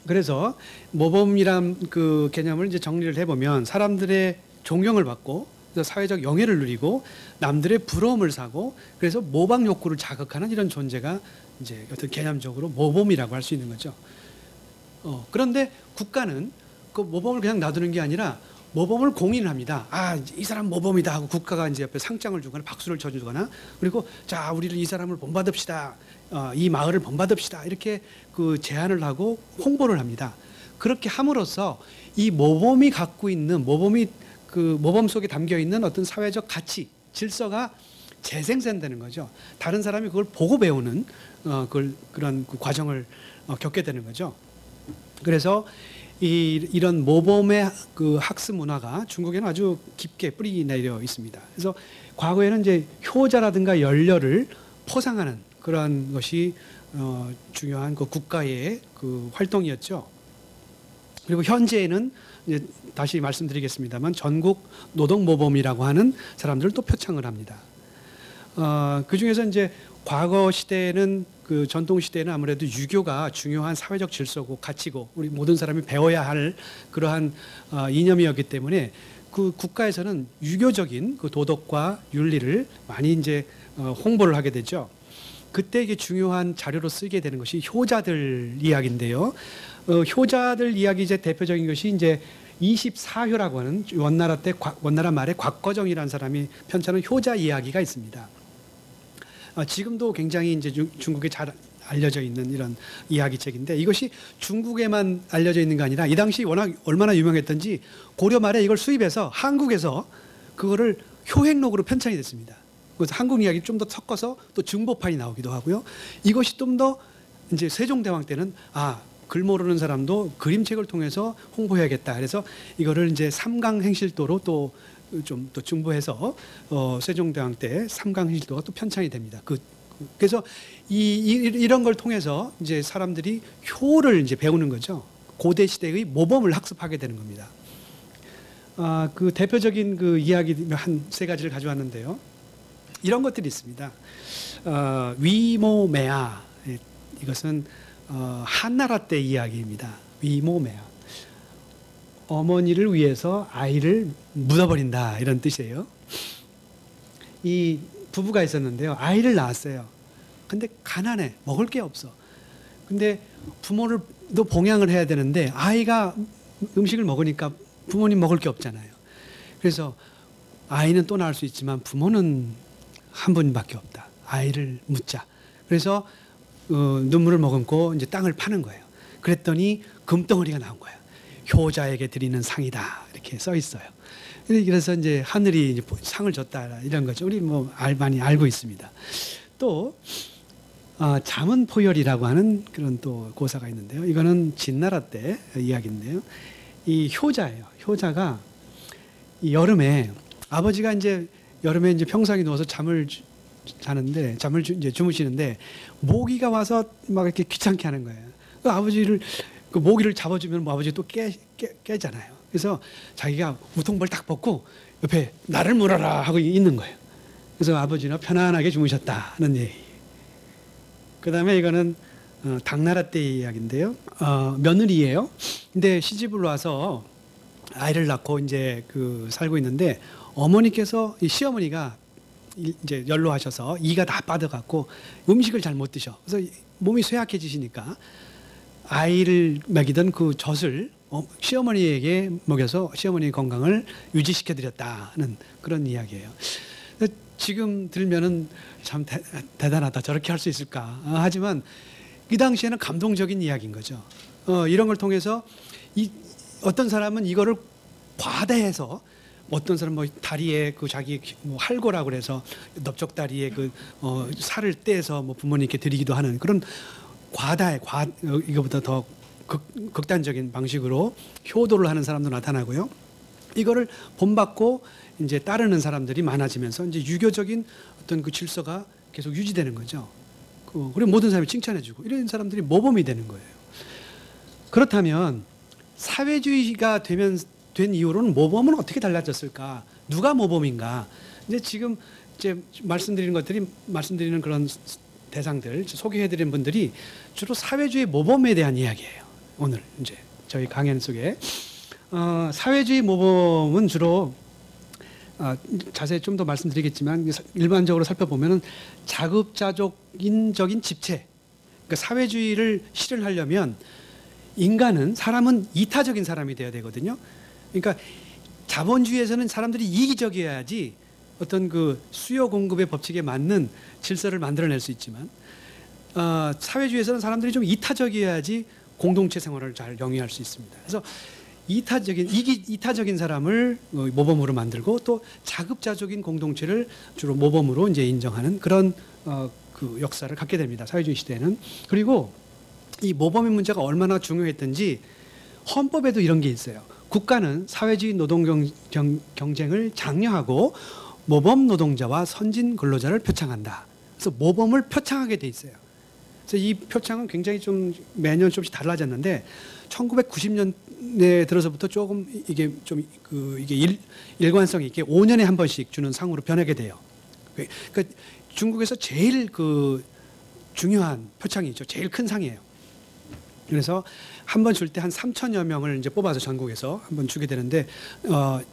그래서 모범이란 그 개념을 이제 정리를 해보면 사람들의 존경을 받고 사회적 영예를 누리고 남들의 부러움을 사고 그래서 모방 욕구를 자극하는 이런 존재가 이제 어떤 개념적으로 모범이라고 할 수 있는 거죠. 그런데 국가는 그 모범을 그냥 놔두는 게 아니라 모범을 공인합니다. 아, 이 사람 모범이다 하고 국가가 이제 옆에 상장을 주거나 박수를 쳐주거나 그리고 자, 우리를 이 사람을 본받읍시다. 이 마을을 본받읍시다. 이렇게 그 제안을 하고 홍보를 합니다. 그렇게 함으로써 이 모범이 갖고 있는 그 모범 속에 담겨 있는 어떤 사회적 가치, 질서가 재생산되는 거죠. 다른 사람이 그걸 보고 배우는 그런 그 과정을 겪게 되는 거죠. 그래서 이런 모범의 그 학습 문화가 중국에는 아주 깊게 뿌리 내려 있습니다. 그래서 과거에는 이제 효자라든가 연려를 포상하는 그러한 것이 중요한 그 국가의 그 활동이었죠. 그리고 현재에는 이제 다시 말씀드리겠습니다만 전국 노동모범이라고 하는 사람들을 또 표창을 합니다. 그 중에서 이제 과거 시대에는 그 전통 시대에는 아무래도 유교가 중요한 사회적 질서고 가치고 우리 모든 사람이 배워야 할 그러한 이념이었기 때문에 그 국가에서는 유교적인 그 도덕과 윤리를 많이 이제 홍보를 하게 되죠. 그때 이게 중요한 자료로 쓰게 되는 것이 효자들 이야기인데요. 효자들 이야기 이제 대표적인 것이 이제 24효라고 하는 원나라 말에 곽거정이라는 사람이 편찬한 효자 이야기가 있습니다. 지금도 굉장히 이제 중국에 잘 알려져 있는 이런 이야기책인데 이것이 중국에만 알려져 있는 게 아니라 이 당시 워낙 얼마나 유명했던지 고려 말에 이걸 수입해서 한국에서 그거를 효행록으로 편찬이 됐습니다. 그래서 한국 이야기 좀 더 섞어서 또 중보판이 나오기도 하고요. 이것이 좀 더 이제 세종대왕 때는 글 모르는 사람도 그림책을 통해서 홍보해야겠다. 그래서 이거를 이제 삼강행실도로 또 좀 또 중보해서 세종대왕 때 삼강행실도가 또 편찬이 됩니다. 그래서 이런 걸 통해서 이제 사람들이 효를 이제 배우는 거죠. 고대 시대의 모범을 학습하게 되는 겁니다. 그 대표적인 그 이야기 한 세 가지를 가져왔는데요. 이런 것들이 있습니다. 위모매아 이것은 한나라 때 이야기입니다. 위모매아 어머니를 위해서 아이를 묻어버린다 이런 뜻이에요. 이 부부가 있었는데요. 아이를 낳았어요. 근데 가난해. 먹을 게 없어. 근데 부모를도 봉양을 해야 되는데 아이가 음식을 먹으니까 부모님 먹을 게 없잖아요. 그래서 아이는 또 낳을 수 있지만 부모는 한 분밖에 없다. 아이를 묻자. 그래서 눈물을 머금고 이제 땅을 파는 거예요. 그랬더니 금덩어리가 나온 거예요. 효자에게 드리는 상이다 이렇게 써 있어요. 그래서 이제 하늘이 이제 상을 줬다 이런 거죠. 우리 뭐 많이 알고 있습니다. 또 자문포열이라고 하는 그런 또 고사가 있는데요. 이거는 진나라 때 이야기인데요. 이 효자예요. 효자가 이 여름에 아버지가 이제 여름에 이제 평상에 누워서 잠을 이제 주무시는데 모기가 와서 막 이렇게 귀찮게 하는 거예요. 그 아버지를 그 모기를 잡아주면 뭐 아버지 또 깨잖아요. 그래서 자기가 우통벌 딱 벗고 옆에 나를 물어라 하고 있는 거예요. 그래서 아버지는 편안하게 주무셨다는 얘기. 그 다음에 이거는 당나라 때의 이야기인데요. 며느리예요. 근데 시집을 와서 아이를 낳고 이제 살고 있는데 어머니께서 이 시어머니가 이제 연로하셔서 이가 다 빠져갖고 음식을 잘 못 드셔. 그래서 몸이 쇠약해지시니까 아이를 먹이던 그 젖을 시어머니에게 먹여서 시어머니의 건강을 유지시켜 드렸다는 그런 이야기예요. 지금 들면은 참 대단하다. 저렇게 할 수 있을까? 하지만 이 당시에는 감동적인 이야기인 거죠. 이런 걸 통해서 어떤 사람은 이거를 과대해서 어떤 사람 뭐 다리에 그 자기 뭐 할고라고 그래서 넓적 다리에 살을 떼서 뭐 부모님께 드리기도 하는 그런 이거보다 더 극단적인 방식으로 효도를 하는 사람도 나타나고요. 이거를 본받고 이제 따르는 사람들이 많아지면서 이제 유교적인 어떤 그 질서가 계속 유지되는 거죠. 그리고 모든 사람이 칭찬해주고 이런 사람들이 모범이 되는 거예요. 그렇다면 사회주의가 된 이후로는 모범은 어떻게 달라졌을까? 누가 모범인가? 이제 지금 이제 말씀드리는 그런 대상들, 소개해드린 분들이 주로 사회주의 모범에 대한 이야기예요. 오늘 이제 저희 강연 속에 사회주의 모범은 주로 자세히 좀 더 말씀드리겠지만 일반적으로 살펴보면은 자급자족인적인 집체, 그러니까 사회주의를 실현하려면 사람은 이타적인 사람이 되어야 되거든요. 그러니까 자본주의에서는 사람들이 이기적이어야지 어떤 그 수요 공급의 법칙에 맞는 질서를 만들어낼 수 있지만 사회주의에서는 사람들이 좀 이타적이어야지 공동체 생활을 잘 영위할 수 있습니다. 그래서 이타적인 사람을 모범으로 만들고 또 자급자족인 공동체를 주로 모범으로 이제 인정하는 그런 그 역사를 갖게 됩니다. 사회주의 시대에는. 그리고 이 모범의 문제가 얼마나 중요했던지 헌법에도 이런 게 있어요. 국가는 사회주의 노동 경쟁을 장려하고 모범 노동자와 선진 근로자를 표창한다. 그래서 모범을 표창하게 돼 있어요. 그래서 이 표창은 굉장히 좀 매년 조금씩 달라졌는데 1990년대 들어서부터 조금 이게 좀 이게 일관성 있게 5년에 한 번씩 주는 상으로 변하게 돼요. 그러니까 중국에서 제일 그 중요한 표창이죠. 제일 큰 상이에요. 그래서 한 번 줄 때 한 3천여 명을 이제 뽑아서 전국에서 한 번 주게 되는데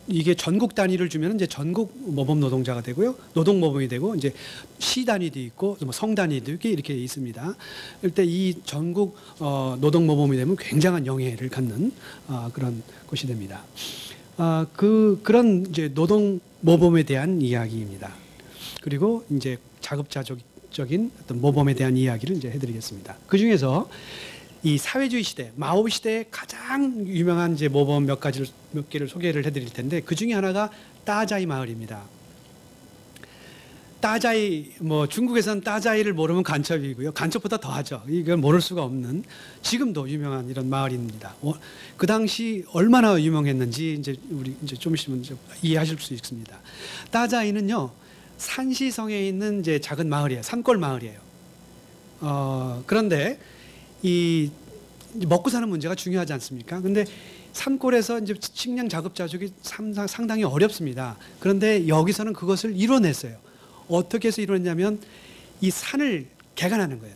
이게 전국 단위를 주면 이제 전국 모범 노동자가 되고요, 노동 모범이 되고 이제 시 단위도 있고 뭐 성 단위도 이렇게 있습니다. 이때 이 전국 노동 모범이 되면 굉장한 영예를 갖는 그런 것이 됩니다. 그런 이제 노동 모범에 대한 이야기입니다. 그리고 이제 자급자족적인 어떤 모범에 대한 이야기를 이제 해드리겠습니다. 그 중에서 이 사회주의 시대, 마오 시대의 가장 유명한 이제 모범 몇 개를 소개를 해드릴 텐데 그 중에 하나가 따자이 마을입니다. 따자이, 뭐 중국에서는 따자이를 모르면 간첩이고요. 간첩보다 더하죠. 이걸 모를 수가 없는 지금도 유명한 이런 마을입니다. 그 당시 얼마나 유명했는지 이제 우리 이제 좀 있으면 이해하실 수 있습니다. 따자이는요, 산시성에 있는 이제 작은 마을이에요. 산골 마을이에요. 그런데 이 먹고 사는 문제가 중요하지 않습니까? 근데 산골에서 이제 식량 자급자족이 상당히 어렵습니다. 그런데 여기서는 그것을 이뤄냈어요. 어떻게 해서 이뤄냈냐면 이 산을 개간하는 거예요.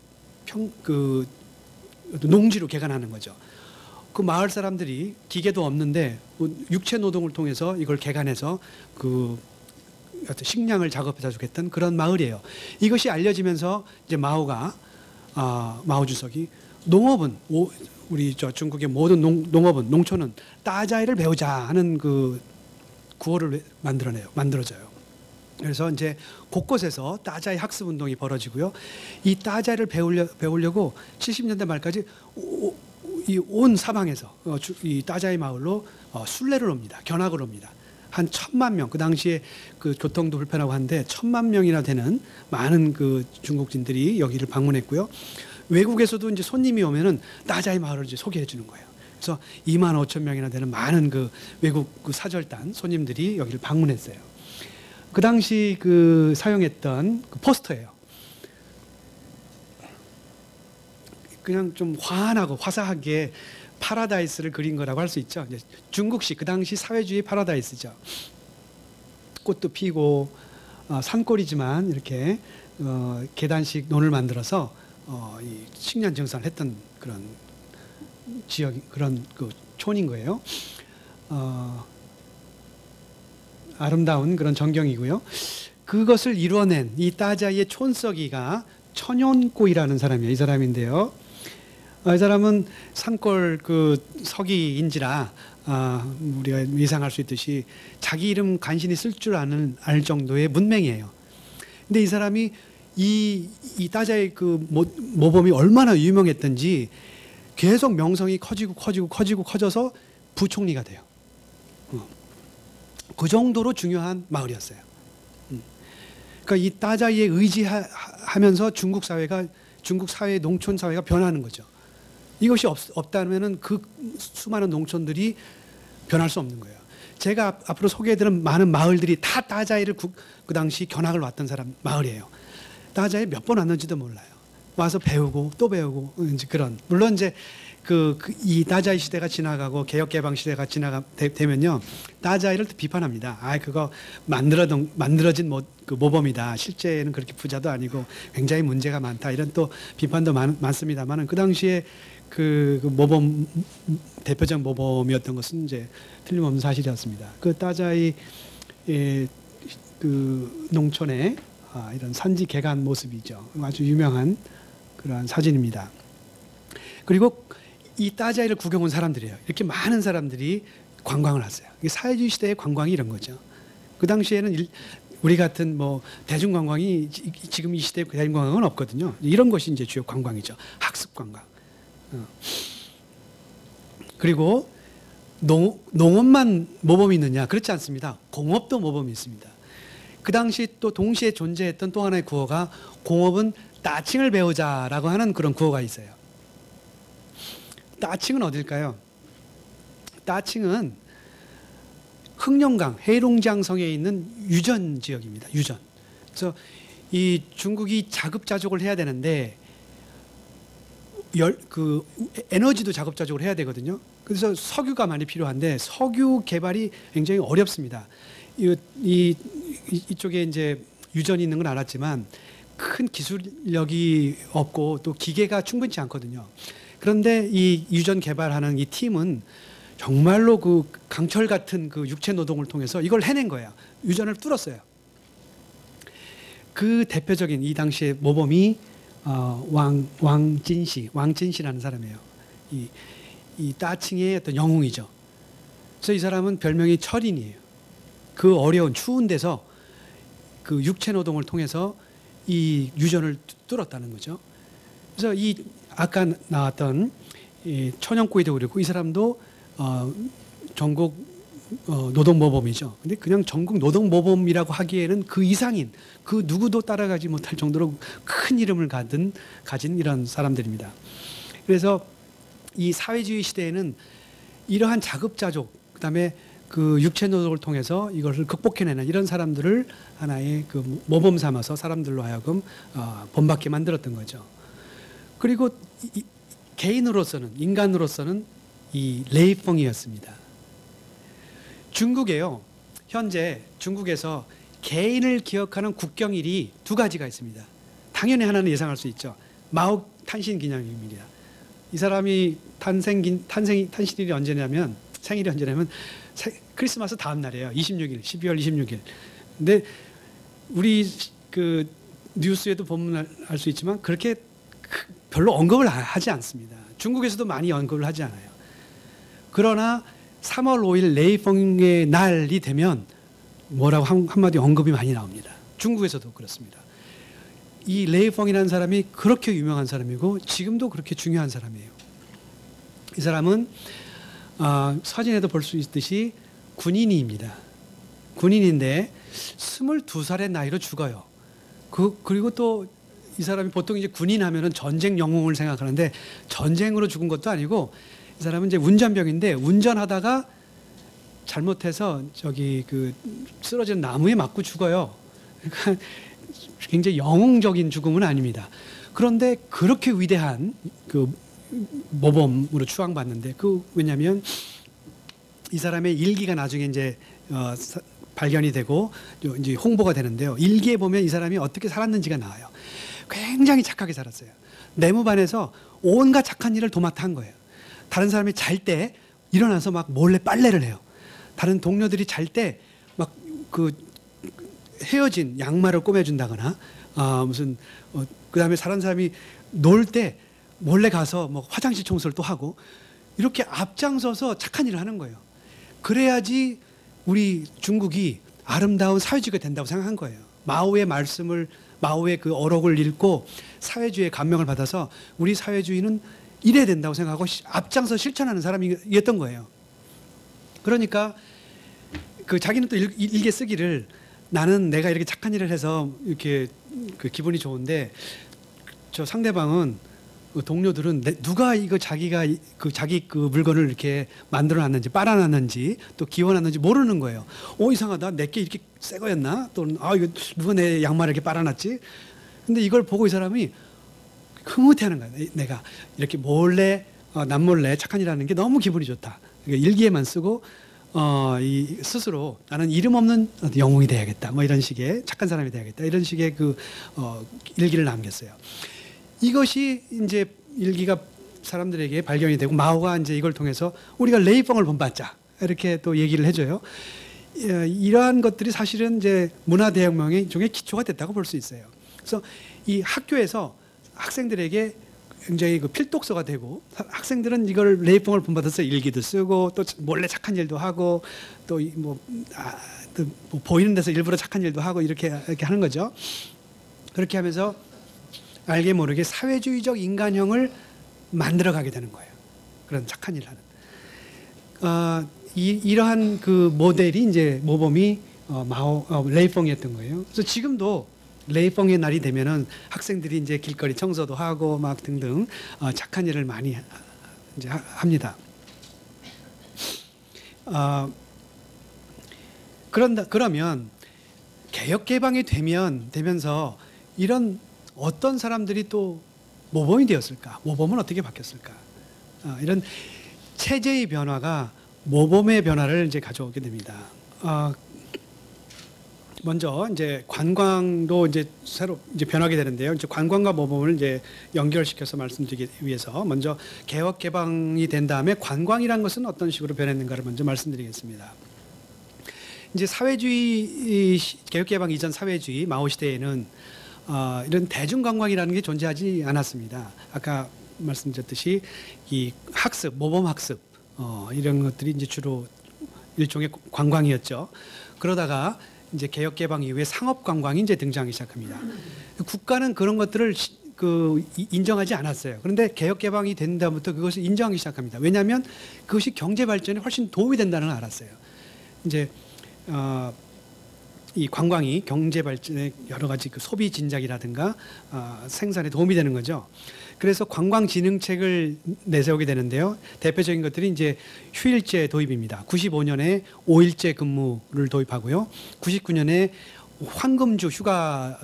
농지로 개간하는 거죠. 그 마을 사람들이 기계도 없는데 육체 노동을 통해서 이걸 개간해서 그 식량을 자급자족했던 그런 마을이에요. 이것이 알려지면서 이제 마오 주석이 농업은 우리 저 중국의 모든 농업은 농촌은 따자이를 배우자 하는 그 구호를 만들어져요. 그래서 이제 곳곳에서 따자이 학습 운동이 벌어지고요. 이 따자이를 배우려고 70년대 말까지 온 사방에서 이 따자이 마을로 순례를 옵니다. 견학을 옵니다. 한 1,000만 명, 그 당시에 그 교통도 불편하고 한데 1,000만 명이나 되는 많은 그 중국인들이 여기를 방문했고요. 외국에서도 이제 손님이 오면은 따자이 마을을 이제 소개해 주는 거예요. 그래서 25,000명이나 되는 많은 그 외국 그 사절단 손님들이 여기를 방문했어요. 그 당시 그 사용했던 그 포스터예요. 그냥 좀 환하고 화사하게 파라다이스를 그린 거라고 할 수 있죠. 이제 중국식 그 당시 사회주의 파라다이스죠. 꽃도 피고 산골이지만 이렇게 계단식 논을 만들어서 이 식량 정산을 했던 그런 지역, 그런 그 촌인 거예요. 아름다운 그런 전경이고요. 그것을 이뤄낸 이 따자이의 촌서기가 천연꼬이라는 사람이에요. 이 사람인데요. 이 사람은 산골 그 서기인지라 우리가 예상할 수 있듯이 자기 이름 간신히 쓸 줄 알 정도의 문맹이에요. 근데 이 사람이 이 따자의 그 모범이 얼마나 유명했던지 계속 명성이 커져서 부총리가 돼요. 그 정도로 중요한 마을이었어요. 그러니까 이 따자이에 의지하면서 중국 사회 농촌 사회가 변하는 거죠. 이것이 없다면은 그 수많은 농촌들이 변할 수 없는 거예요. 제가 앞으로 소개해드린 많은 마을들이 다 따자이를 그 당시 견학을 왔던 마을이에요. 따자이 몇 번 왔는지도 몰라요. 와서 배우고 또 배우고 이제 그런, 물론 이제 이 다자이 시대가 지나가고 개혁 개방 시대가 되면요, 다자이를 비판합니다. 그거 만들어진 그 모범이다. 실제는 그렇게 부자도 아니고 굉장히 문제가 많다. 이런 또 비판도 많습니다만은 그 당시에 그 모범 대표적 모범이었던 것은 이제 틀림없는 사실이었습니다. 그 다자이 그 농촌의 이런 산지 개간 모습이죠. 아주 유명한 그러한 사진입니다. 그리고 이 다자이를 구경 온 사람들이에요. 이렇게 많은 사람들이 관광을 왔어요. 사회주의 시대의 관광이 이런 거죠. 그 당시에는 우리 같은 뭐 대중관광이 지금 이 시대의 대중관광은 없거든요. 이런 것이 이제 주요 관광이죠. 학습 관광. 그리고 농업만 모범이 있느냐? 그렇지 않습니다. 공업도 모범이 있습니다. 그 당시 또 동시에 존재했던 또 하나의 구호가 공업은 따칭을 배우자라고 하는 그런 구호가 있어요. 따칭은 어딜까요? 따칭은 흥룡강, 해롱지항성에 있는 유전 지역입니다. 유전. 그래서 이 중국이 자급자족을 해야 되는데 에너지도 자급자족을 해야 되거든요. 그래서 석유가 많이 필요한데 석유 개발이 굉장히 어렵습니다. 이쪽에 이제 유전이 있는 건 알았지만 큰 기술력이 없고 또 기계가 충분치 않거든요. 그런데 이 유전 개발하는 이 팀은 정말로 그 강철 같은 그 육체 노동을 통해서 이걸 해낸 거예요. 유전을 뚫었어요. 그 대표적인 이 당시의 모범이 왕진시라는 사람이에요. 이 따칭의 어떤 영웅이죠. 그래서 이 사람은 별명이 철인이에요. 그 어려운 추운 데서 그 육체 노동을 통해서 이 유전을 뚫었다는 거죠. 그래서 이 아까 나왔던 이 천연꼬이도 그렇고 이 사람도 전국 노동모범이죠. 근데 그냥 전국 노동모범이라고 하기에는 그 이상인 그 누구도 따라가지 못할 정도로 큰 이름을 가진 이런 사람들입니다. 그래서 이 사회주의 시대에는 이러한 자급자족 그다음에 그 육체 노동을 통해서 이것을 극복해내는 이런 사람들을 하나의 그 모범 삼아서 사람들로 하여금 본받게 만들었던 거죠. 그리고 개인으로서는 인간으로서는 이 레이펑이었습니다. 중국에요. 현재 중국에서 개인을 기억하는 국경일이 두 가지가 있습니다. 당연히 하나는 예상할 수 있죠. 마오 탄신 기념일입니다. 이 사람이 탄신일이 언제냐면 생일이 언제냐면 크리스마스 다음 날이에요. 26일, 12월 26일. 근데 우리 그 뉴스에도 보면 알 수 있지만 그렇게 별로 언급을 하지 않습니다. 중국에서도 많이 언급을 하지 않아요. 그러나 3월 5일 레이펑의 날이 되면 뭐라고 한마디 언급이 많이 나옵니다. 중국에서도 그렇습니다. 이 레이펑이라는 사람이 그렇게 유명한 사람이고 지금도 그렇게 중요한 사람이에요. 이 사람은 사진에도 볼 수 있듯이 군인입니다. 군인인데 22살의 나이로 죽어요. 그리고 또 이 사람이 보통 이제 군인 하면은 전쟁 영웅을 생각하는데 전쟁으로 죽은 것도 아니고 이 사람은 이제 운전병인데 운전하다가 잘못해서 저기 그 쓰러진 나무에 맞고 죽어요. 그러니까 굉장히 영웅적인 죽음은 아닙니다. 그런데 그렇게 위대한 그 모범으로 추앙받는데 왜냐하면 이 사람의 일기가 나중에 이제 발견이 되고 이제 홍보가 되는데요. 일기에 보면 이 사람이 어떻게 살았는지가 나와요. 굉장히 착하게 살았어요. 내무반에서 온갖 착한 일을 도맡아 한 거예요. 다른 사람이 잘 때 일어나서 막 몰래 빨래를 해요. 다른 동료들이 잘 때 막 그 헤어진 양말을 꼬매준다거나 무슨 그다음에 다른 사람이 놀 때 몰래 가서 뭐 화장실 청소를 또 하고 이렇게 앞장서서 착한 일을 하는 거예요. 그래야지 우리 중국이 아름다운 사회주의가 된다고 생각한 거예요. 마오의 그 어록을 읽고 사회주의의 감명을 받아서 우리 사회주의는 이래야 된다고 생각하고 앞장서 실천하는 사람이었던 거예요. 그러니까 그 자기는 또 일기에 쓰기를 나는 내가 이렇게 착한 일을 해서 이렇게 그 기분이 좋은데 저 상대방은 그 동료들은 누가 이거 자기 그 물건을 이렇게 만들어놨는지 빨아놨는지 또 기워놨는지 모르는 거예요. 이상하다. 내게 이렇게 새 거였나? 또는 이거 누가 내 양말을 이렇게 빨아놨지? 근데 이걸 보고 이 사람이 흐뭇해하는 거예요. 내가 이렇게 몰래 남몰래 착한 일 하는 게 너무 기분이 좋다. 그러니까 일기에만 쓰고 이 스스로 나는 이름 없는 영웅이 돼야겠다. 뭐 이런 식의 착한 사람이 돼야겠다. 이런 식의 그 일기를 남겼어요. 이것이 이제 일기가 사람들에게 발견이 되고 마오가 이제 이걸 통해서 우리가 레이펑을 본받자 이렇게 또 얘기를 해줘요. 이러한 것들이 사실은 이제 문화대혁명의 일종의 기초가 됐다고 볼 수 있어요. 그래서 이 학교에서 학생들에게 굉장히 그 필독서가 되고 학생들은 이걸 레이펑을 본받아서 일기도 쓰고 또 몰래 착한 일도 하고 또 뭐 보이는 데서 일부러 착한 일도 하고 이렇게 하는 거죠. 그렇게 하면서 알게 모르게 사회주의적 인간형을 만들어가게 되는 거예요. 그런 착한 일을 하는. 이러한 그 모델이 이제 모범이 레이펑이었던 거예요. 그래서 지금도 레이펑의 날이 되면은 학생들이 이제 길거리 청소도 하고 막 등등 착한 일을 많이 이제 합니다. 그러면 개혁 개방이 되면서 이런 어떤 사람들이 또 모범이 되었을까? 모범은 어떻게 바뀌었을까? 이런 체제의 변화가 모범의 변화를 이제 가져오게 됩니다. 먼저 이제 관광도 이제 새로 이제 변하게 되는데요. 이제 관광과 모범을 이제 연결시켜서 말씀드리기 위해서 먼저 개혁 개방이 된 다음에 관광이란 것은 어떤 식으로 변했는가를 먼저 말씀드리겠습니다. 이제 사회주의 개혁 개방 이전 사회주의 마오 시대에는 이런 대중관광이라는 게 존재하지 않았습니다. 아까 말씀드렸듯이 이 학습, 모범 학습 이런 것들이 이제 주로 일종의 관광이었죠. 그러다가 이제 개혁 개방 이후에 상업 관광이 이제 등장하기 시작합니다. 국가는 그런 것들을 인정하지 않았어요. 그런데 개혁 개방이 된 다음부터 그것을 인정하기 시작합니다. 왜냐하면 그것이 경제 발전에 훨씬 도움이 된다는 걸 알았어요. 이제 이 관광이 경제 발전에 여러 가지 그 소비 진작이라든가 생산에 도움이 되는 거죠. 그래서 관광진흥책을 내세우게 되는데요. 대표적인 것들이 이제 휴일제 도입입니다. 95년에 5일제 근무를 도입하고요. 99년에 황금주 휴가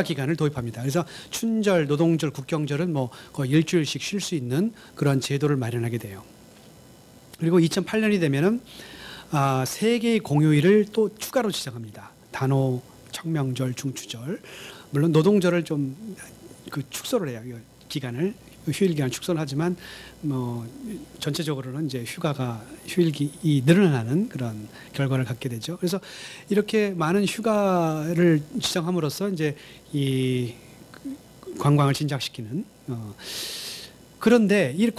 기간을 도입합니다. 그래서 춘절, 노동절, 국경절은 뭐 거의 일주일씩 쉴 수 있는 그런 제도를 마련하게 돼요. 그리고 2008년이 되면은 세 개의 공휴일을 또 추가로 시작합니다. 단오, 청명절, 중추절. 물론 노동절을 좀 그 축소를 해요. 기간을 휴일 기간 축소를 하지만 뭐 전체적으로는 이제 휴일이 늘어나는 그런 결과를 갖게 되죠. 그래서 이렇게 많은 휴가를 지정함으로써 이제 이 관광을 진작시키는 그런데 이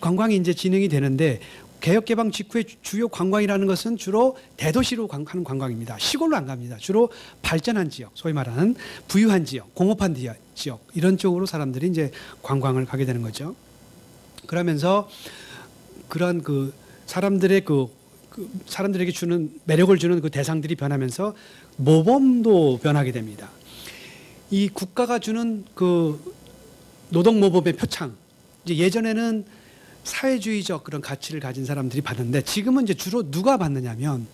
관광이 이제 진행이 되는데 개혁 개방 직후에 주요 관광이라는 것은 주로 대도시로 하는 관광입니다. 시골로 안 갑니다. 주로 발전한 지역, 소위 말하는 부유한 지역, 공업한 지역 이런 쪽으로 사람들이 이제 관광을 가게 되는 거죠. 그러면서 그런 그 사람들의 사람들에게 주는 매력을 주는 그 대상들이 변하면서 모범도 변하게 됩니다. 이 국가가 주는 그 노동 모범의 표창, 이제 예전에는 사회주의적 그런 가치를 가진 사람들이 받는데 지금은 이제 주로 누가 받느냐면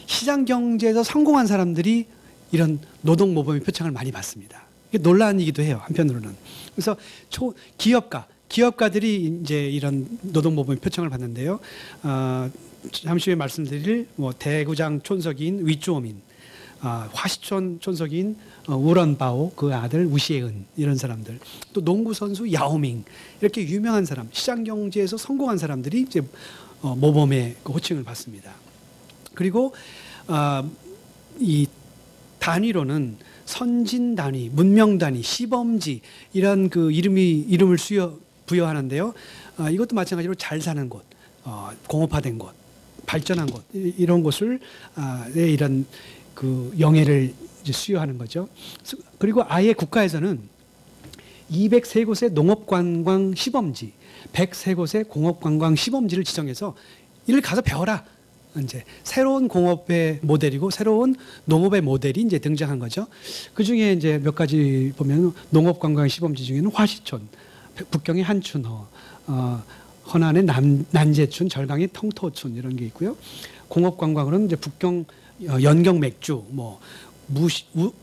시장 경제에서 성공한 사람들이 이런 노동 모범의 표창을 많이 받습니다. 이게 논란이기도 해요. 한편으로는. 그래서 기업가들이 이제 이런 노동 모범의 표창을 받는데요. 잠시 후에 말씀드릴 뭐 대구장 촌석인 위주오민, 화시촌 촌석인 우런바오 그 아들 우시에은 이런 사람들, 또 농구 선수 야오밍 이렇게 유명한 사람, 시장 경제에서 성공한 사람들이 이제 모범의 그 호칭을 받습니다. 그리고 이 단위로는 선진 단위, 문명 단위, 시범지 이런 그 이름을 부여하는데요. 이것도 마찬가지로 잘 사는 곳, 공업화된 곳, 발전한 곳 이런 곳을 이런 그 영예를 이제 수여하는 거죠. 그리고 아예 국가에서는 203곳의 농업관광 시범지, 103곳의 공업관광 시범지를 지정해서 이를 가서 배워라. 이제 새로운 공업의 모델이고 새로운 농업의 모델이 이제 등장한 거죠. 그 중에 이제 몇 가지 보면 농업관광 시범지 중에는 화시촌, 북경의 한춘허, 허난의 난제촌, 절강의 통토촌 이런 게 있고요. 공업관광으로는 이제 북경 연경 맥주, 뭐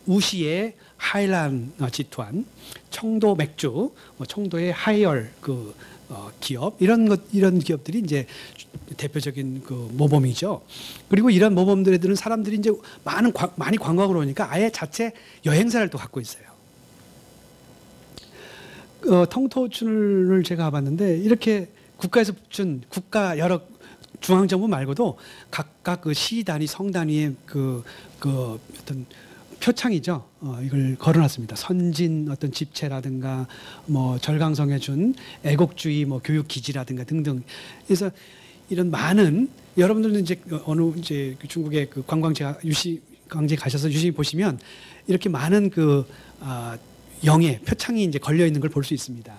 우시의 하이란 지투안, 청도 맥주, 청도의 하이얼 기업 이런 기업들이 이제 대표적인 그 모범이죠. 그리고 이런 모범들에들은 사람들이 이제 많이 관광을 오니까 아예 자체 여행사를 또 갖고 있어요. 통토춘을 제가 가봤는데 이렇게 국가에서 준 국가 여러 중앙정부 말고도 각각 그 시 단위, 성 단위의 그 어떤 표창이죠. 이걸 걸어놨습니다. 선진 어떤 집체라든가 뭐 절강성에 준 애국주의 뭐 교육 기지라든가 등등. 그래서 이런 많은 여러분들도 이제 어느 이제 중국의 그 관광지 가셔서 유심히 보시면 이렇게 많은 그 영예 표창이 이제 걸려 있는 걸 볼 수 있습니다.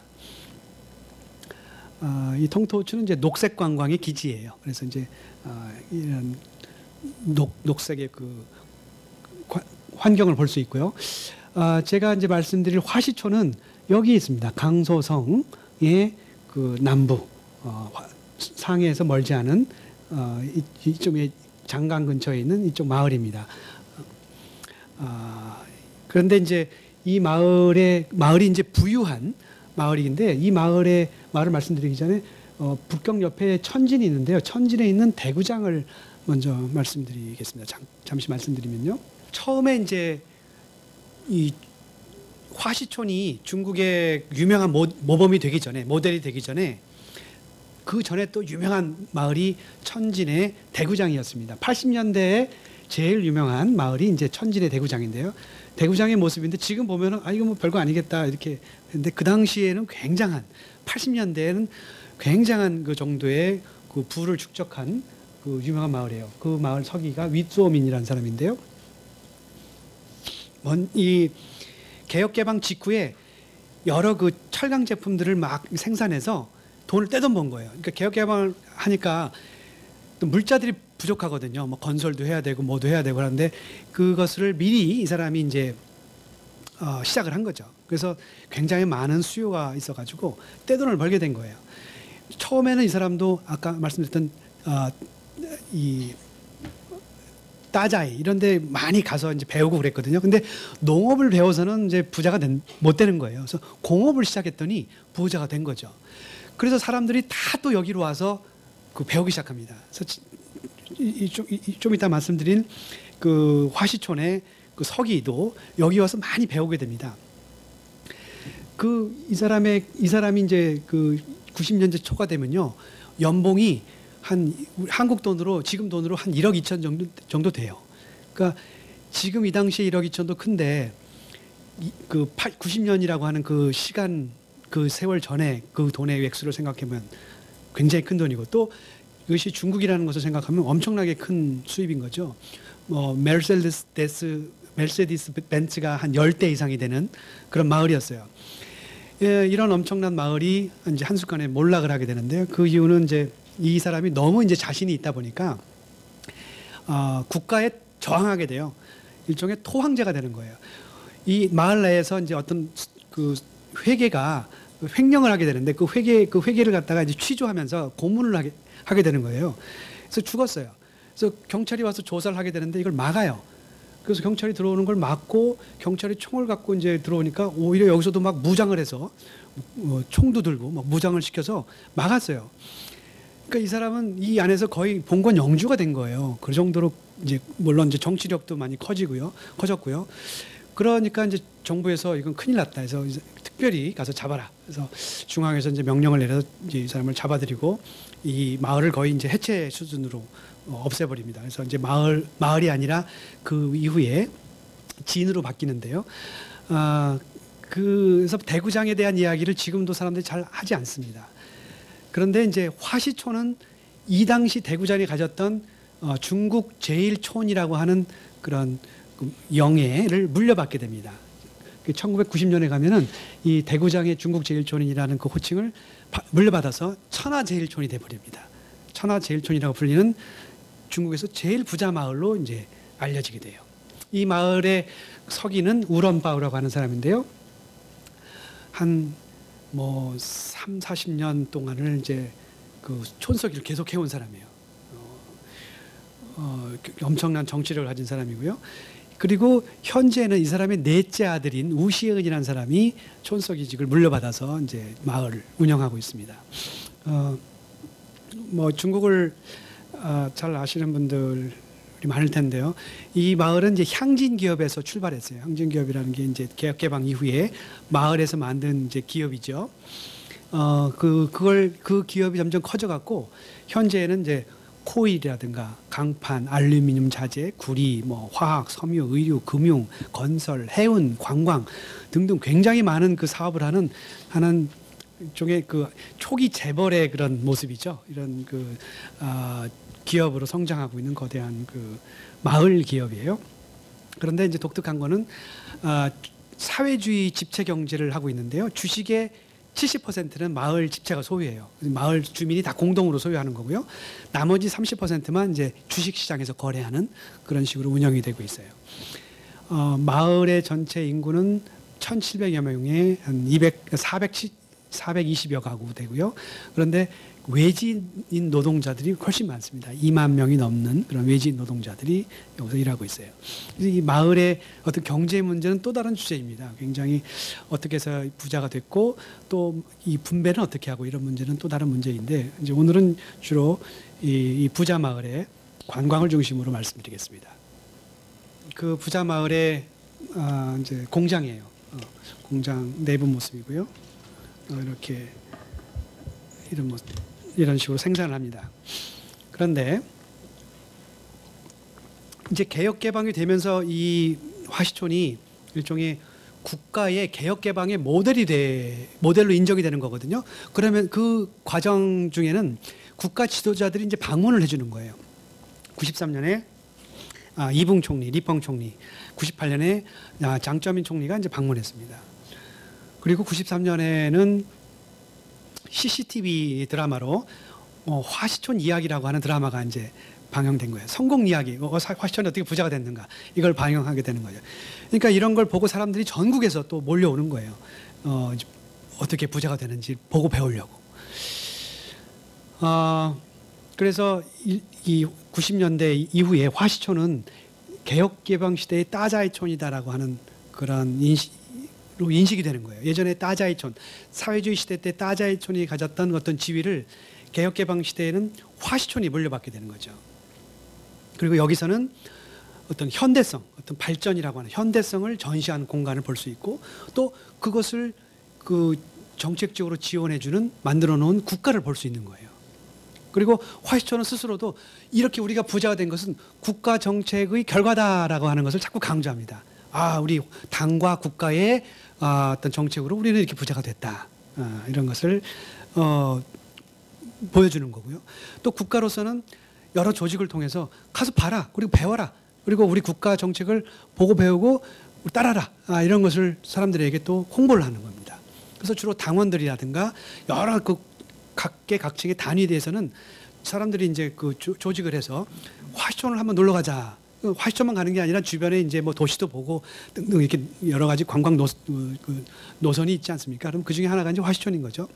이 통토추는 이제 녹색 관광의 기지예요. 그래서 이제 이런 녹색의 그 환경을 볼 수 있고요. 제가 이제 말씀드릴 화시초는 여기 있습니다. 강소성의 그 남부 상해에서 멀지 않은 이쪽에 장강 근처에 있는 이쪽 마을입니다. 그런데 이제 이 마을이 이제 부유한 마을인데 이 마을을 말씀드리기 전에 북경 옆에 천진이 있는데요. 천진에 있는 대구장을 먼저 말씀드리겠습니다. 잠시 말씀드리면요. 처음에 이제 이 화시촌이 중국의 유명한 모범이 되기 전에 모델이 되기 전에 그 전에 또 유명한 마을이 천진의 대구장이었습니다. 80년대에 제일 유명한 마을이 이제 천진의 대구장인데요. 대구장의 모습인데 지금 보면은 이거 뭐 별거 아니겠다 이렇게 했는데 그 당시에는 80년대에는 굉장한 그 정도의 그 부를 축적한 그 유명한 마을이에요. 그 마을 서기가 윗소민이라는 사람인데요. 이 개혁개방 직후에 여러 그 철강 제품들을 막 생산해서 돈을 떼돈 번 거예요. 그러니까 개혁개방을 하니까 또 물자들이 부족하거든요. 뭐 건설도 해야 되고 뭐도 해야 되고 하는데 그것을 미리 이 사람이 이제 시작을 한 거죠. 그래서 굉장히 많은 수요가 있어가지고 떼돈을 벌게 된 거예요. 처음에는 이 사람도 아까 말씀드렸던 이 따자이 이런데 많이 가서 이제 배우고 그랬거든요. 근데 농업을 배워서는 이제 부자가 못 되는 거예요. 그래서 공업을 시작했더니 부자가 된 거죠. 그래서 사람들이 다 또 여기로 와서 그 배우기 시작합니다. 그래서 좀 이따 말씀드린 그 화시촌의 그 서기도 여기 와서 많이 배우게 됩니다. 이 사람이 이제 그 90년대 초가 되면요 연봉이 한국 돈으로 지금 돈으로 한 1억 2천 정도 돼요. 그러니까 지금 이 당시에 1억 2천도 큰데 그 90년이라고 하는 그 시간 그 세월 전에 그 돈의 액수를 생각하면 굉장히 큰 돈이고 또 이것이 중국이라는 것을 생각하면 엄청나게 큰 수입인 거죠. 뭐 메르세디스 벤츠가 한 10대 이상이 되는 그런 마을이었어요. 예, 이런 엄청난 마을이 이제 한순간에 몰락을 하게 되는데요. 그 이유는 이제 이 사람이 너무 이제 자신이 있다 보니까 국가에 저항하게 돼요. 일종의 토황제가 되는 거예요. 이 마을 내에서 이제 어떤 그 회계가 횡령을 하게 되는데 그 회계를 갖다가 이제 취조하면서 고문을 하게 되는 거예요. 그래서 죽었어요. 그래서 경찰이 와서 조사를 하게 되는데 이걸 막아요. 그래서 경찰이 들어오는 걸 막고 경찰이 총을 갖고 이제 들어오니까 오히려 여기서도 막 무장을 해서 총도 들고 막 무장을 시켜서 막았어요. 그러니까 이 사람은 이 안에서 거의 봉건 영주가 된 거예요. 그 정도로 이제 물론 이제 정치력도 많이 커졌고요. 그러니까 이제 정부에서 이건 큰일 났다 해서 특별히 가서 잡아라. 그래서 중앙에서 이제 명령을 내려서 이제 이 사람을 잡아들이고 이 마을을 거의 이제 해체 수준으로 없애버립니다. 그래서 이제 마을이 아니라 그 이후에 진으로 바뀌는데요. 그래서 대구장에 대한 이야기를 지금도 사람들이 잘 하지 않습니다. 그런데 이제 화시초는 이 당시 대구장이 가졌던 중국 제일촌이라고 하는 그런 영예를 물려받게 됩니다. 1990년에 가면은 이 대구장의 중국 제일촌이라는 그 호칭을 물려받아서 천하제일촌이 돼버립니다. 천하제일촌이라고 불리는 중국에서 제일 부자 마을로 이제 알려지게 돼요. 이 마을의 서기는 우런바오라고 하는 사람인데요. 한 뭐 3, 40년 동안을 이제 그 촌서기를 계속 해온 사람이에요. 엄청난 정치력을 가진 사람이고요. 그리고 현재는 이 사람의 넷째 아들인 우시은이라는 사람이 촌서기직을 물려받아서 이제 마을을 운영하고 있습니다. 뭐 중국을 잘 아시는 분들이 많을 텐데요. 이 마을은 이제 향진 기업에서 출발했어요. 향진 기업이라는 게 이제 개혁 개방 이후에 마을에서 만든 이제 기업이죠. 그 기업이 점점 커져갖고 현재는 이제 코일이라든가 강판, 알루미늄 자재, 구리, 뭐 화학, 섬유, 의류, 금융, 건설, 해운, 관광 등등 굉장히 많은 그 사업을 하는 쪽의 그 초기 재벌의 그런 모습이죠. 이런 그 기업으로 성장하고 있는 거대한 그 마을 기업이에요. 그런데 이제 독특한 거는 사회주의 집체 경제를 하고 있는데요. 주식의 70%는 마을 집체가 소유해요. 마을 주민이 다 공동으로 소유하는 거고요. 나머지 30%만 이제 주식 시장에서 거래하는 그런 식으로 운영이 되고 있어요. 마을의 전체 인구는 1,700여 명에 한 420여 가구 되고요. 그런데 외지인 노동자들이 훨씬 많습니다. 2만 명이 넘는 그런 외지인 노동자들이 여기서 일하고 있어요. 이 마을의 어떤 경제 문제는 또 다른 주제입니다. 굉장히 어떻게 해서 부자가 됐고 또 이 분배는 어떻게 하고 이런 문제는 또 다른 문제인데 이제 오늘은 주로 이 부자 마을의 관광을 중심으로 말씀드리겠습니다. 그 부자 마을의 이제 공장이에요. 공장 내부 모습이고요. 이렇게 이런 식으로 생산을 합니다. 그런데 이제 개혁 개방이 되면서 이 화시촌이 일종의 국가의 개혁 개방의 모델로 인정이 되는 거거든요. 그러면 그 과정 중에는 국가 지도자들이 이제 방문을 해주는 거예요. 93년에 이붕 총리, 리펑 총리, 98년에 장쩌민 총리가 이제 방문했습니다. 그리고 93년에는 CCTV 드라마로 화시촌 이야기라고 하는 드라마가 이제 방영된 거예요. 성공 이야기, 화시촌이 어떻게 부자가 됐는가 이걸 방영하게 되는 거죠. 그러니까 이런 걸 보고 사람들이 전국에서 또 몰려오는 거예요. 어떻게 부자가 되는지 보고 배우려고. 그래서 이 90년대 이후에 화시촌은 개혁 개방 시대의 따자이촌이다라고 하는 그런 인식이 되는 거예요. 예전에 따자이촌, 사회주의 시대 때 따자이촌이 가졌던 어떤 지위를 개혁 개방 시대에는 화시촌이 물려받게 되는 거죠. 그리고 여기서는 어떤 현대성, 어떤 발전이라고 하는 현대성을 전시하는 공간을 볼 수 있고 또 그것을 그 정책적으로 지원해주는 만들어 놓은 국가를 볼 수 있는 거예요. 그리고 화시촌은 스스로도 이렇게 우리가 부자가 된 것은 국가 정책의 결과다라고 하는 것을 자꾸 강조합니다. 우리 당과 국가의 어떤 정책으로 우리는 이렇게 부자가 됐다. 이런 것을 보여주는 거고요. 또 국가로서는 여러 조직을 통해서 가서 봐라. 그리고 배워라. 그리고 우리 국가 정책을 보고 배우고 따라라. 이런 것을 사람들에게 또 홍보를 하는 겁니다. 그래서 주로 당원들이라든가 여러 그 각계각층의 단위에 대해서는 사람들이 이제 그 조직을 해서 화시촌을 한번 놀러 가자. 화시촌만 가는 게 아니라 주변에 이제 뭐 도시도 보고 등등 이렇게 여러 가지 관광 노선이 있지 않습니까? 그럼 그 중에 하나가 이제 화시촌인 거죠.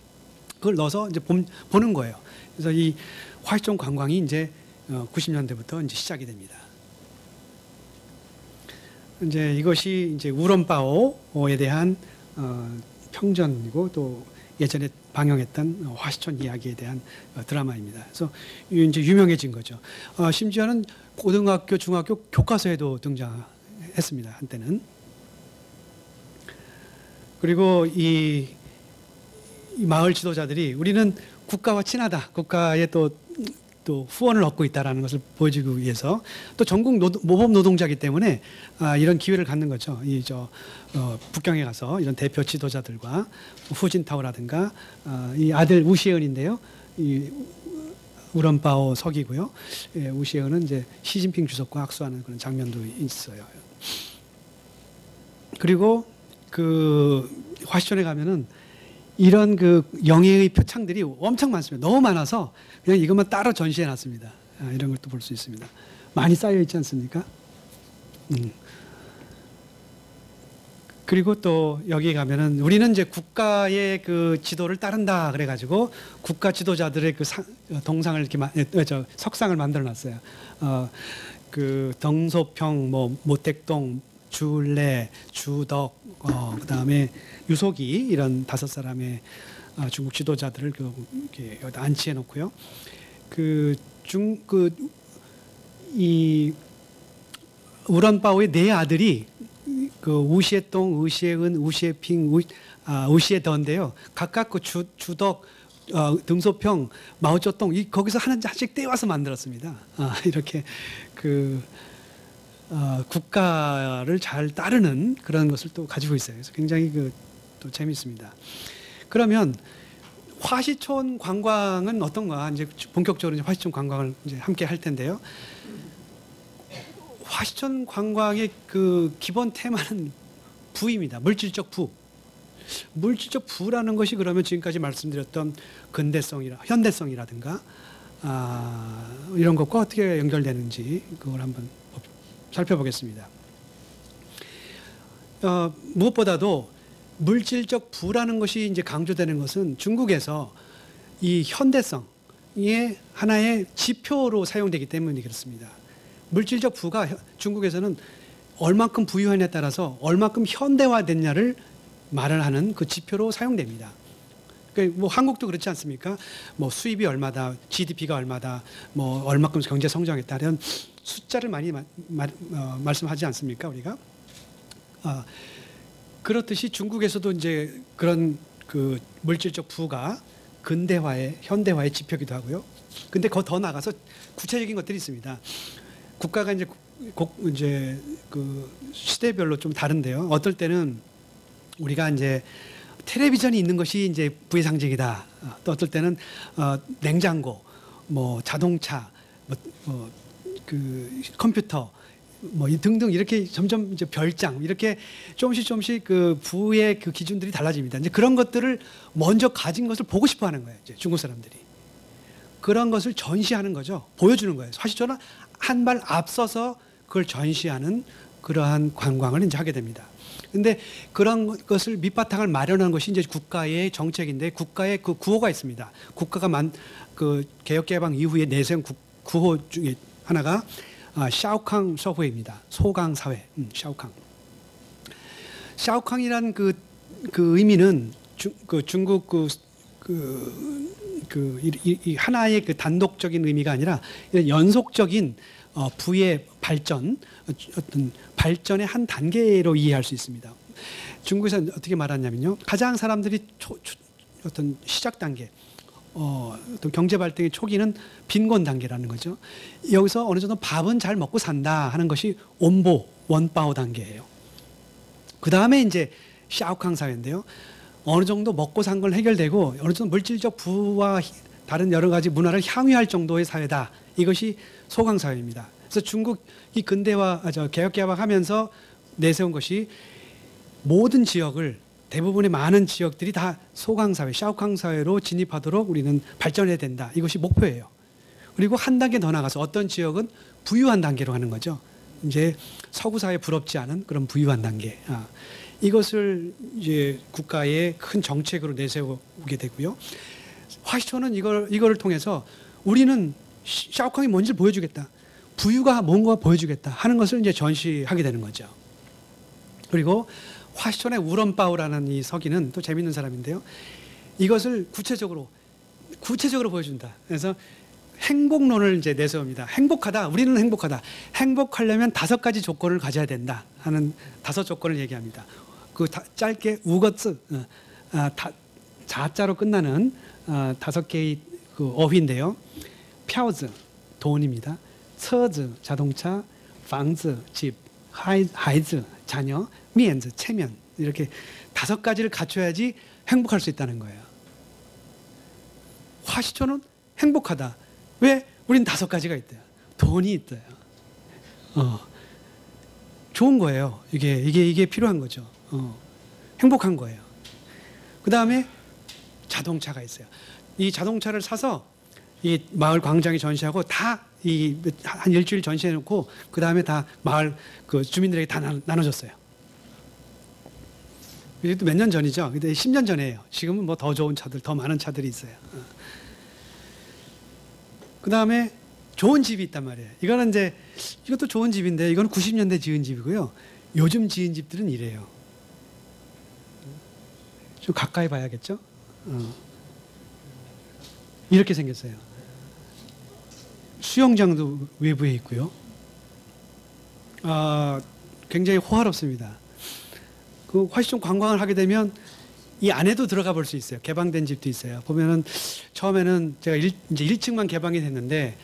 그걸 넣어서 이제 보는 거예요. 그래서 이 화시촌 관광이 이제 90년대부터 이제 시작이 됩니다. 이제 이것이 이제 우런바오에 대한 평전이고 또 예전에 방영했던 화시촌 이야기에 대한 드라마입니다. 그래서 이제 유명해진 거죠. 심지어는 고등학교, 중학교 교과서에도 등장했습니다. 한때는. 그리고 이 마을 지도자들이 우리는 국가와 친하다. 국가의 또 후원을 얻고 있다는 것을 보여주기 위해서 또 전국 모범 노동자이기 때문에 이런 기회를 갖는 거죠. 북경에 가서 이런 대표 지도자들과 후진타오라든가 이 아들 우시은인데요. 이 우런바오 서기고요. 우시은은 이제 시진핑 주석과 악수하는 그런 장면도 있어요. 그리고 그 화시촌에 가면은 이런 그 영예의 표창들이 엄청 많습니다. 너무 많아서 그냥 이것만 따로 전시해 놨습니다. 이런 것도 볼 수 있습니다. 많이 쌓여 있지 않습니까? 그리고 또 여기 가면은 우리는 이제 국가의 그 지도를 따른다 그래가지고 국가 지도자들의 그 동상을 이렇게 석상을 만들어 놨어요. 그 덩소평, 뭐 모택동, 주울레, 주덕, 그다음에 유속이 이런 5사람의 중국 지도자들을 이렇게 여기다 안치해 놓고요. 이 우런바오의 4아들이 그 우시에똥, 우시에은, 우시에핑, 우시에더인데요. 각각 그 주덕, 등소평, 마오쩌똥 거기서 하나씩 떼와서 만들었습니다. 이렇게 국가를 잘 따르는 그런 것을 또 가지고 있어요. 그래서 굉장히 또 재미있습니다. 그러면 화시촌 관광은 어떤가? 이제 본격적으로 이제 화시촌 관광을 이제 함께 할 텐데요. 화시촌 관광의 그 기본 테마는 부입니다. 물질적 부. 물질적 부라는 것이 그러면 지금까지 말씀드렸던 현대성이라든가 이런 것과 어떻게 연결되는지 그걸 한번 살펴보겠습니다. 무엇보다도 물질적 부라는 것이 이제 강조되는 것은 중국에서 이 현대성의 하나의 지표로 사용되기 때문에 그렇습니다. 물질적 부가 중국에서는 얼만큼 부유하냐에 따라서 얼만큼 현대화됐냐를 말을 하는 그 지표로 사용됩니다. 그러니까 뭐 한국도 그렇지 않습니까? 뭐 수입이 얼마다, GDP가 얼마다, 뭐 얼마큼 경제 성장했다 이런 숫자를 많이 말씀하지 않습니까? 우리가 그렇듯이 중국에서도 이제 그런 그 물질적 부가 현대화의 지표기도 하고요. 근데 더 나가서 구체적인 것들이 있습니다. 국가가 이제 그 시대별로 좀 다른데요. 어떨 때는 우리가 이제 텔레비전이 있는 것이 이제 부의 상징이다. 또 어떨 때는 냉장고, 뭐 자동차, 그 컴퓨터, 뭐 등등 이렇게 점점 이제 별장 이렇게 조금씩 그 부의 그 기준들이 달라집니다. 이제 그런 것들을 먼저 가진 것을 보고 싶어하는 거예요. 이제 중국 사람들이 그런 것을 전시하는 거죠. 보여주는 거예요. 화시촌은 한 발 앞서서 그걸 전시하는 그러한 관광을 이제 하게 됩니다. 근데 그런 것을 밑바탕을 마련한 것이 이제 국가의 정책인데 국가의 그 구호가 있습니다. 국가가 그 개혁개방 이후에 내세운 구호 중에 하나가 샤오캉 서후회입니다. 소강 사회. 샤오캉이란 그 의미는 중국 이 하나의 그 단독적인 의미가 아니라 연속적인 부의 발전, 어떤 발전의 한 단계로 이해할 수 있습니다. 중국에서 어떻게 말하냐면요, 가장 사람들이 어떤 시작 단계, 어떤 경제 발전의 초기는 빈곤 단계라는 거죠. 여기서 어느 정도 밥은 잘 먹고 산다 하는 것이 온보, 원바오 단계예요. 그 다음에 이제 샤오캉 사회인데요. 어느 정도 먹고 산 걸 해결되고 어느 정도 물질적 부와 다른 여러 가지 문화를 향유할 정도의 사회다. 이것이 소강 사회입니다. 그래서 중국이 개혁개방하면서 내세운 것이 모든 지역을 대부분의 많은 지역들이 다 소강 사회, 샤오캉 사회로 진입하도록 우리는 발전해야 된다. 이것이 목표예요. 그리고 한 단계 더 나가서 어떤 지역은 부유한 단계로 가는 거죠. 이제 서구 사회에 부럽지 않은 그런 부유한 단계. 이것을 이제 국가의 큰 정책으로 내세우게 되고요. 화시촌은 이거를 통해서 우리는 샤오캉이 뭔지를 보여주겠다. 부유가 뭔가 보여주겠다 하는 것을 이제 전시하게 되는 거죠. 그리고 화시촌의 우런바오라는 이 서기는 또 재밌는 사람인데요. 이것을 구체적으로 보여준다. 그래서 행복론을 이제 내세웁니다. 행복하다. 우리는 행복하다. 행복하려면 5가지 조건을 가져야 된다 하는 5 조건을 얘기합니다. 짧게 우거츠, 자자로 끝나는 5개의 그 어휘인데요. 펴즈, 돈입니다.车子, 자동차, 房子, 집, 孩子, 자녀, 面子, 체면 이렇게 5가지를 갖춰야지 행복할 수 있다는 거예요. 화시촌은 행복하다. 왜? 우린 5가지가 있대요. 돈이 있대요. 좋은 거예요. 이게 필요한 거죠. 행복한 거예요. 그 다음에 자동차가 있어요. 이 자동차를 사서 이 마을 광장에 전시하고 다 한 일주일 전시해놓고 그 다음에 다 마을 그 주민들에게 다 나눠줬어요. 이게 몇 년 전이죠. 근데 10년 전이에요. 지금은 뭐 더 좋은 차들, 더 많은 차들이 있어요. 그 다음에 좋은 집이 있단 말이에요. 이거는 이제 이것도 좋은 집인데 이건 90년대 지은 집이고요. 요즘 지은 집들은 이래요. 좀 가까이 봐야겠죠? 이렇게 생겼어요. 수영장도 외부에 있고요. 굉장히 호화롭습니다. 그 화시촌 관광을 하게 되면 이 안에도 들어가 볼 수 있어요. 개방된 집도 있어요. 보면은 처음에는 제가 이제 1층만 개방이 됐는데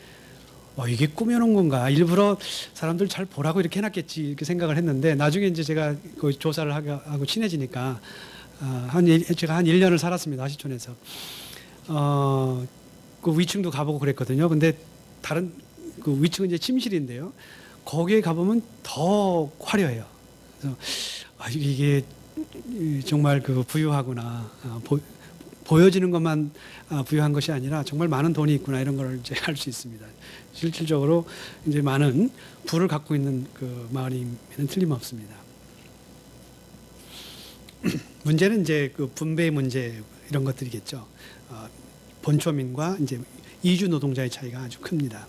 이게 꾸며놓은 건가? 일부러 사람들 잘 보라고 이렇게 해놨겠지 이렇게 생각을 했는데 나중에 이제 제가 그 조사를 하고 친해지니까 제가 한 1년을 살았습니다. 화시촌에서. 그 위층도 가보고 그랬거든요. 근데 다른 그 위층은 이제 침실인데요. 거기에 가보면 더 화려해요. 그래서 이게 정말 그 부유하구나. 보여지는 것만 부유한 것이 아니라 정말 많은 돈이 있구나 이런 걸 이제 알 수 있습니다. 실질적으로 이제 많은 부를 갖고 있는 그 마을임에는 틀림없습니다. 문제는 이제 그 분배 문제 이런 것들이겠죠. 본초민과 이제 이주 노동자의 차이가 아주 큽니다.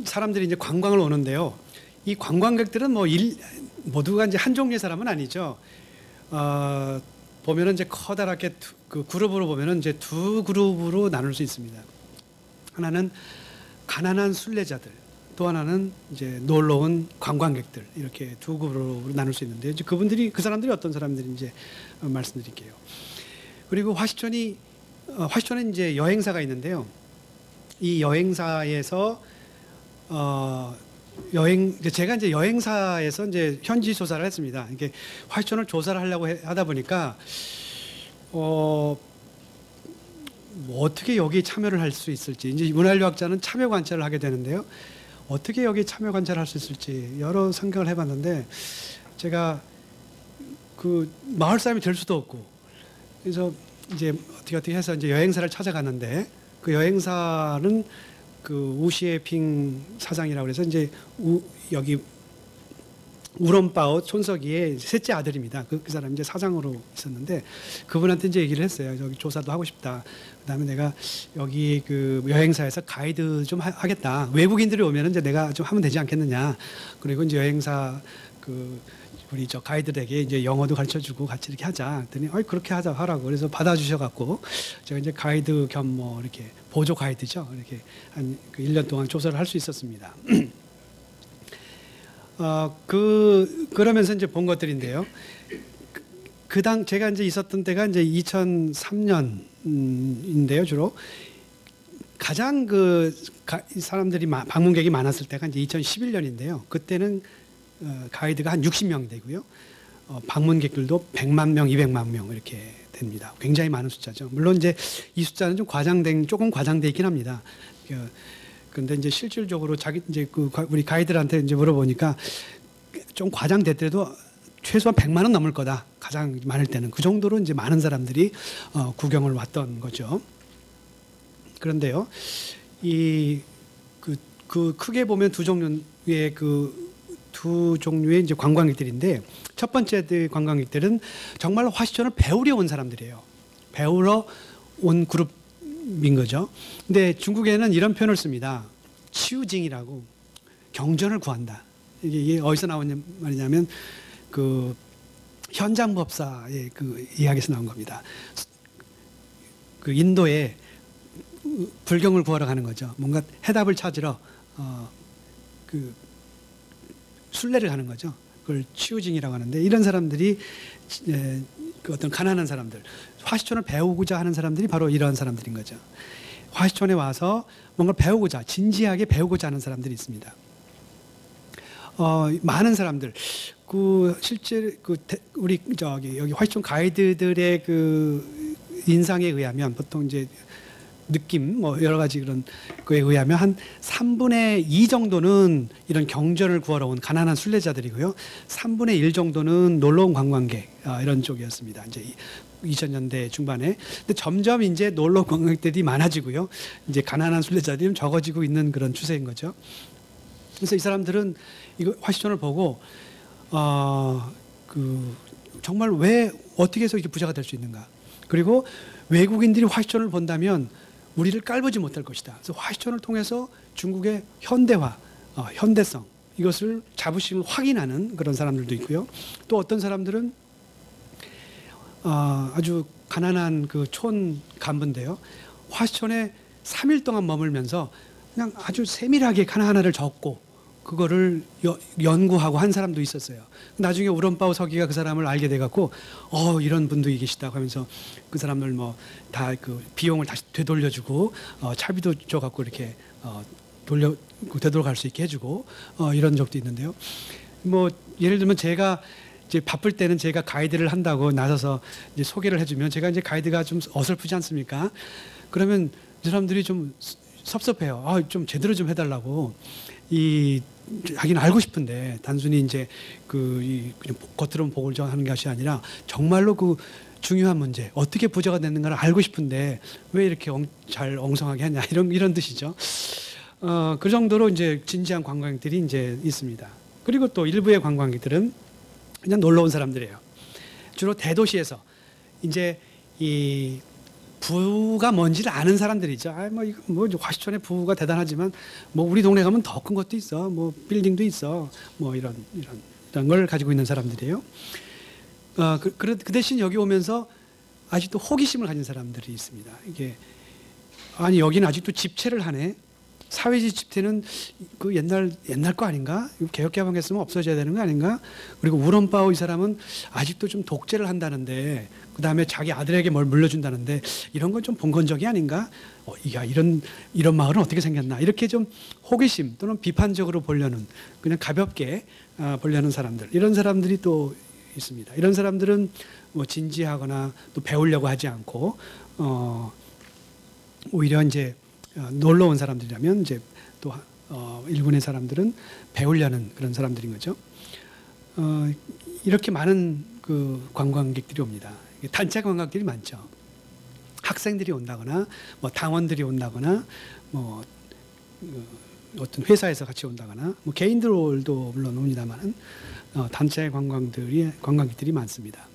사람들이 이제 관광을 오는데요. 이 관광객들은 모두가 이제 한 종류의 사람은 아니죠. 보면은 이제 커다랗게 그 그룹으로 보면은 이제 두 그룹으로 나눌 수 있습니다. 하나는 가난한 순례자들, 또 하나는 이제 놀러 온 관광객들 이렇게 두 그룹으로 나눌 수 있는데 이제 그 사람들이 어떤 사람들인지 말씀드릴게요. 그리고 화시촌에 이제 여행사가 있는데요. 이 여행사에서 제가 이제 여행사에서 이제 현지 조사를 했습니다. 이게 화시촌을 조사를 하려고 하다 보니까 어떻게 여기에 참여를 할 수 있을지 이제 문화인류학자는 참여 관찰을 하게 되는데요. 어떻게 여기에 참여 관찰을 할 수 있을지 여러 생각을 해봤는데 제가 그 마을 사람이 될 수도 없고 그래서 이제 어떻게 해서 이제 여행사를 찾아갔는데 그 여행사는 그 우시에핑 사장이라고 해서 이제 여기 우런바오 촌서기의 셋째 아들입니다. 그 사람이 이제 사장으로 있었는데 그분한테 이제 얘기를 했어요. 여기 조사도 하고 싶다. 그다음에 내가 여기 그 여행사에서 가이드 좀 하겠다. 외국인들이 오면은 이제 내가 좀 하면 되지 않겠느냐. 그리고 이제 여행사 우리 저 가이드에게 이제 영어도 가르쳐주고 같이 이렇게 하자. 그랬더니 그렇게 하라고. 그래서 받아주셔갖고 제가 이제 가이드 겸 이렇게 보조 가이드죠. 이렇게 한 1년 동안 조사를 할 수 있었습니다. 그러면서 이제 본 것들인데요. 제가 이제 있었던 때가 이제 2003년인데요, 주로. 가장 사람들이 방문객이 많았을 때가 이제 2011년인데요. 그때는 가이드가 한 60명이 되고요. 방문객들도 100만 명, 200만 명 이렇게 됩니다. 굉장히 많은 숫자죠. 물론 이제 이 숫자는 조금 과장돼 있긴 합니다. 근데 이제 실질적으로 이제 우리 가이드한테 이제 물어보니까 좀 과장됐더라도 최소한 100만은 넘을 거다. 가장 많을 때는 그 정도로 이제 많은 사람들이 구경을 왔던 거죠. 그런데요, 크게 보면 두 종류의 이제 관광객들인데 첫 번째 관광객들은 정말 화시촌을 배우려 온 사람들이에요. 배우러 온 그룹인 거죠. 근데 중국에는 이런 표현을 씁니다. 치우징이라고 경전을 구한다. 이게 어디서 나온 말이냐면 그 현장법사의 그 이야기에서 나온 겁니다. 그 인도에 불경을 구하러 가는 거죠. 뭔가 해답을 찾으러 그 순례를 가는 거죠. 그걸 치우징이라고 하는데 이런 사람들이 그 어떤 가난한 사람들, 화시촌을 배우고자 하는 사람들이 바로 이런 사람들인 거죠. 화시촌에 와서 뭔가 배우고자, 진지하게 배우고자 하는 사람들이 있습니다. 많은 사람들, 실제 우리 여기 화시촌 가이드들의 그 인상에 의하면 보통 이제 느낌 여러 가지 그런 거에 의하면 한 3분의 2 정도는 이런 경전을 구하러 온 가난한 순례자들이고요. 3분의 1 정도는 놀러 온 관광객 이런 쪽이었습니다. 이제 2000년대 중반에. 근데 점점 이제 놀러 온 관광객들이 많아지고요. 이제 가난한 순례자들이 적어지고 있는 그런 추세인 거죠. 그래서 이 사람들은 이거 화시촌을 보고 정말 어떻게 해서 이렇게 부자가 될 수 있는가. 그리고 외국인들이 화시촌을 본다면 우리를 깔보지 못할 것이다. 그래서 화시촌을 통해서 중국의 현대화, 현대성 이것을 자부심을 확인하는 그런 사람들도 있고요. 또 어떤 사람들은 아주 가난한 그 촌 간부인데요. 화시촌에 3일 동안 머물면서 그냥 아주 세밀하게 하나하나를 적고 그거를 연구하고 한 사람도 있었어요. 나중에 우런바오 서기가 그 사람을 알게 돼갖고 이런 분도 계시다고 하면서 그 사람을 뭐 다 그 비용을 다시 되돌려주고 차비도 줘갖고 이렇게 되돌아갈 수 있게 해주고 이런 적도 있는데요. 뭐 예를 들면 제가 이제 바쁠 때는 제가 가이드를 한다고 나서서 이제 소개를 해주면 제가 이제 가이드가 좀 어설프지 않습니까? 그러면 이 사람들이 좀 섭섭해요. 좀 제대로 좀 해달라고. 자기는 알고 싶은데 단순히 이제 그냥 겉으로는 복을 정하는 것이 아니라 정말로 그 중요한 문제 어떻게 부자가 되는가를 알고 싶은데 왜 이렇게 잘 엉성하게 하냐 이런 뜻이죠. 그 정도로 이제 진지한 관광객들이 이제 있습니다. 그리고 또 일부의 관광객들은 그냥 놀러 온 사람들이에요. 주로 대도시에서 이제 이 부가 뭔지를 아는 사람들이죠. 뭐 화시촌의 부가 대단하지만 뭐 우리 동네 가면 더 큰 것도 있어. 뭐 빌딩도 있어. 뭐 이런 걸 가지고 있는 사람들이에요. 그 대신 여기 오면서 아직도 호기심을 가진 사람들이 있습니다. 이게 여기는 아직도 집채를 하네. 사회주의 집채는 그 옛날 거 아닌가? 개혁 개방했으면 없어져야 되는 거 아닌가? 그리고 우런바오 이 사람은 아직도 좀 독재를 한다는데 그 다음에 자기 아들에게 뭘 물려준다는데 이런 건 좀 봉건적이 아닌가? 이런 마을은 어떻게 생겼나? 이렇게 좀 호기심 또는 비판적으로 보려는 그냥 가볍게 보려는 사람들 이런 사람들이 또 있습니다. 이런 사람들은 뭐 진지하거나 또 배우려고 하지 않고 오히려 이제 놀러 온 사람들이라면 이제 또 일본의 사람들은 배우려는 그런 사람들인 거죠. 이렇게 많은 그 관광객들이 옵니다. 단체 관광객들이 많죠. 학생들이 온다거나 뭐 당원들이 온다거나 뭐 어떤 회사에서 같이 온다거나 뭐 개인들도 물론 옵니다만 단체 관광객들이 많습니다.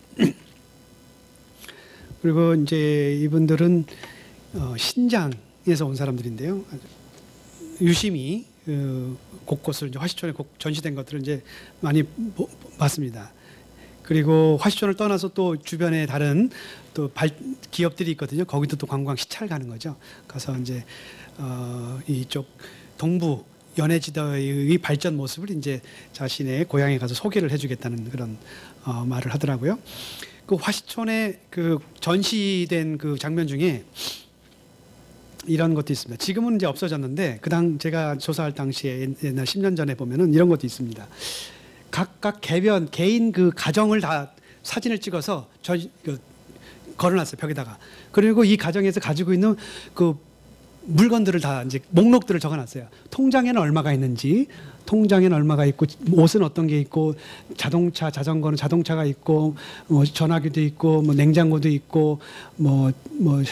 그리고 이제 이분들은 신장에서 온 사람들인데요. 유심히 곳곳을 이제 화시촌에 전시된 것들을 이제 많이 봤습니다. 그리고 화시촌을 떠나서 또 주변에 다른 또 기업들이 있거든요. 거기도 또 관광 시찰 가는 거죠. 가서 이제 이쪽 동부 연해지도의 발전 모습을 이제 자신의 고향에 가서 소개를 해주겠다는 그런 말을 하더라고요. 그 화시촌에 그 전시된 그 장면 중에 이런 것도 있습니다. 지금은 이제 없어졌는데 제가 조사할 당시에 옛날 10년 전에 보면은 이런 것도 있습니다. 각각 개인 그 가정을 다 사진을 찍어서 걸어놨어요, 벽에다가. 그리고 이 가정에서 가지고 있는 그 물건들을 다 이제 목록들을 적어놨어요. 통장에는 얼마가 있는지, 통장에는 얼마가 있고, 옷은 어떤 게 있고, 자전거는 자동차가 있고, 뭐 전화기도 있고, 뭐 냉장고도 있고, 뭐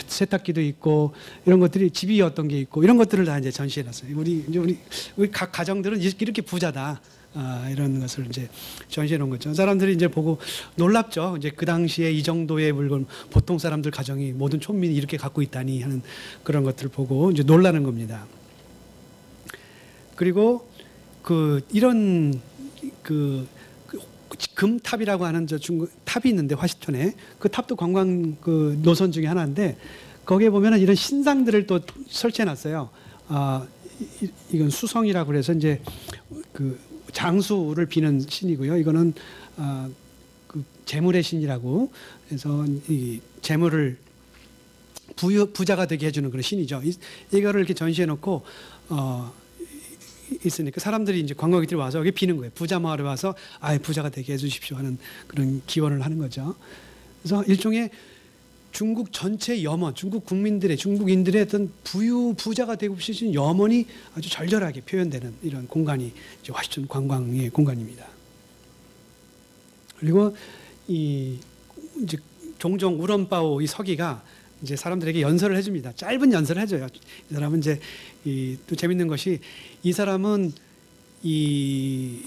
세탁기도 있고, 이런 것들이 집이 어떤 게 있고, 이런 것들을 다 이제 전시해놨어요. 우리 각 가정들은 이렇게 부자다. 이런 것을 이제 전시해 놓은 거죠. 사람들이 이제 보고 놀랍죠. 이제 그 당시에 이 정도의 물건, 보통 사람들 가정이 모든 촌민이 이렇게 갖고 있다니 하는 그런 것들을 보고 이제 놀라는 겁니다. 그리고 이런 금탑이라고 하는 중국 탑이 있는데 화시촌에 그 탑도 관광 노선 중에 하나인데 거기에 보면은 이런 신상들을 또 설치해 놨어요. 이건 수성이라고 그래서 이제 장수를 비는 신이고요. 이거는 재물의 신이라고 해서 이 재물을 부자가 되게 해주는 그런 신이죠. 이거를 이렇게 전시해 놓고 있으니까 사람들이 이제 관광객들이 와서 여기 비는 거예요. 부자 마을에 와서 부자가 되게 해주십시오 하는 그런 기원을 하는 거죠. 그래서 일종의 중국 전체 염원, 중국인들의 어떤 부자가 되고 싶으신 염원이 아주 절절하게 표현되는 이런 공간이 이제 화시촌 관광의 공간입니다. 그리고 이제 종종 우런바오 이 서기가 이제 사람들에게 연설을 해줍니다. 짧은 연설을 해줘요. 이 사람은 이제 또 재밌는 것이 이 사람은 이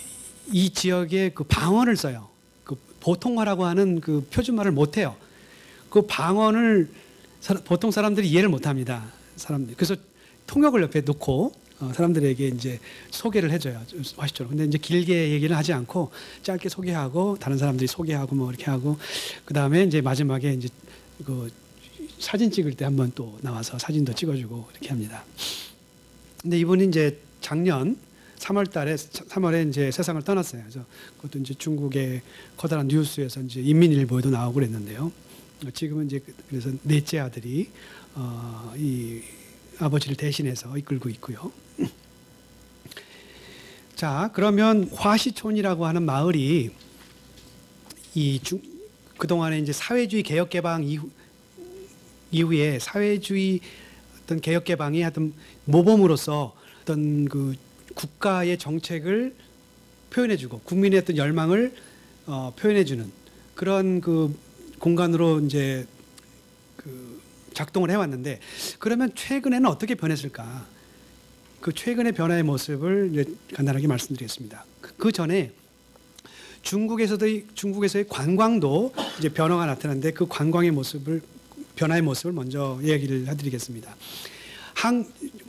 지역의 그 방언을 써요. 그 보통화라고 하는 그 표준말을 못해요. 그 방언을 보통 사람들이 이해를 못합니다. 사람들. 그래서 통역을 옆에 놓고 사람들에게 이제 소개를 해줘요. 화시초로. 근데 이제 길게 얘기는 하지 않고 짧게 소개하고 다른 사람들이 소개하고 뭐 이렇게 하고 그 다음에 이제 마지막에 이제 그 사진 찍을 때 한번 또 나와서 사진도 찍어주고 이렇게 합니다. 근데 이분이 이제 작년 3월에 이제 세상을 떠났어요. 그래서 그것도 이제 중국의 커다란 뉴스에서 이제 인민일보에도 나오고 그랬는데요. 지금은 이제 그래서 넷째 아들이 이 아버지를 대신해서 이끌고 있고요. 자, 그러면 화시촌이라고 하는 마을이 그동안에 이제 사회주의 개혁 개방 이후에 사회주의 어떤 개혁 개방이 하여튼 모범으로서 어떤 그 국가의 정책을 표현해주고 국민의 어떤 열망을 표현해주는 그런 그 공간으로 이제 그 작동을 해왔는데 그러면 최근에는 어떻게 변했을까? 그 최근의 변화의 모습을 이제 간단하게 말씀드리겠습니다. 그 전에 중국에서의 관광도 이제 변화가 나타났는데 그 관광의 모습을 변화의 모습을 먼저 얘기를 해드리겠습니다.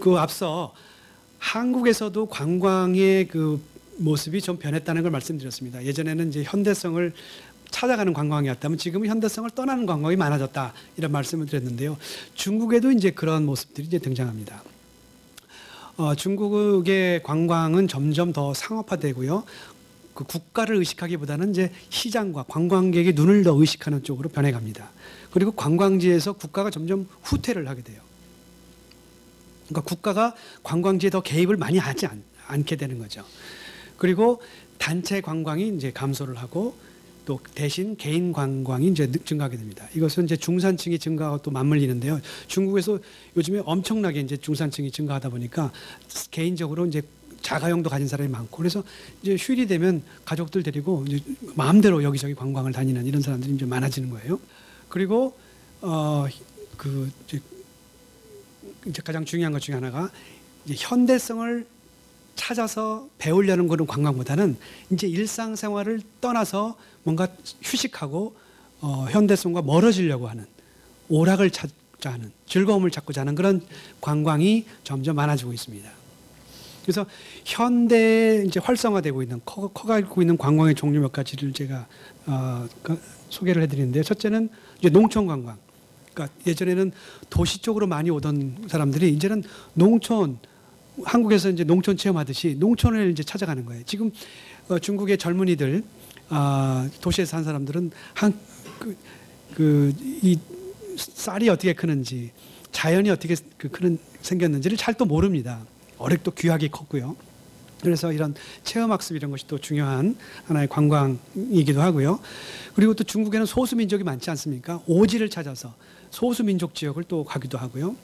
그 앞서 한국에서도 관광의 그 모습이 좀 변했다는 걸 말씀드렸습니다. 예전에는 이제 현대성을 찾아가는 관광이었다면 지금은 현대성을 떠나는 관광이 많아졌다 이런 말씀을 드렸는데요. 중국에도 이제 그런 모습들이 이제 등장합니다. 중국의 관광은 점점 더 상업화되고요. 그 국가를 의식하기보다는 이제 시장과 관광객의 눈을 더 의식하는 쪽으로 변해갑니다. 그리고 관광지에서 국가가 점점 후퇴를 하게 돼요. 그러니까 국가가 관광지에 더 개입을 많이 하지 않게 되는 거죠. 그리고 단체 관광이 이제 감소를 하고 또 대신 개인 관광이 이제 증가하게 됩니다. 이것은 이제 중산층이 증가하고 또 맞물리는데요. 중국에서 요즘에 엄청나게 이제 중산층이 증가하다 보니까 개인적으로 이제 자가용도 가진 사람이 많고 그래서 이제 휴일이 되면 가족들 데리고 이제 마음대로 여기저기 관광을 다니는 이런 사람들이 이제 많아지는 거예요. 그리고 이제 가장 중요한 것 중에 하나가 이제 현대성을 찾아서 배우려는 그런 관광보다는 이제 일상생활을 떠나서 뭔가 휴식하고 현대성과 멀어지려고 하는 오락을 찾자 하는 즐거움을 찾고자 하는 그런 관광이 점점 많아지고 있습니다. 그래서 현대에 이제 활성화되고 있는 커가고 있는 관광의 종류 몇 가지를 제가 소개를 해드리는데요. 첫째는 이제 농촌 관광. 그러니까 예전에는 도시 쪽으로 많이 오던 사람들이 이제는 농촌 한국에서 이제 농촌 체험하듯이 농촌을 이제 찾아가는 거예요. 지금 중국의 젊은이들 도시에 사는 사람들은 이 쌀이 어떻게 크는지 자연이 어떻게 생겼는지를 잘 또 모릅니다. 어렵도 귀하게 컸고요. 그래서 이런 체험학습 이런 것이 또 중요한 하나의 관광이기도 하고요. 그리고 또 중국에는 소수민족이 많지 않습니까? 오지를 찾아서 소수민족 지역을 또 가기도 하고요.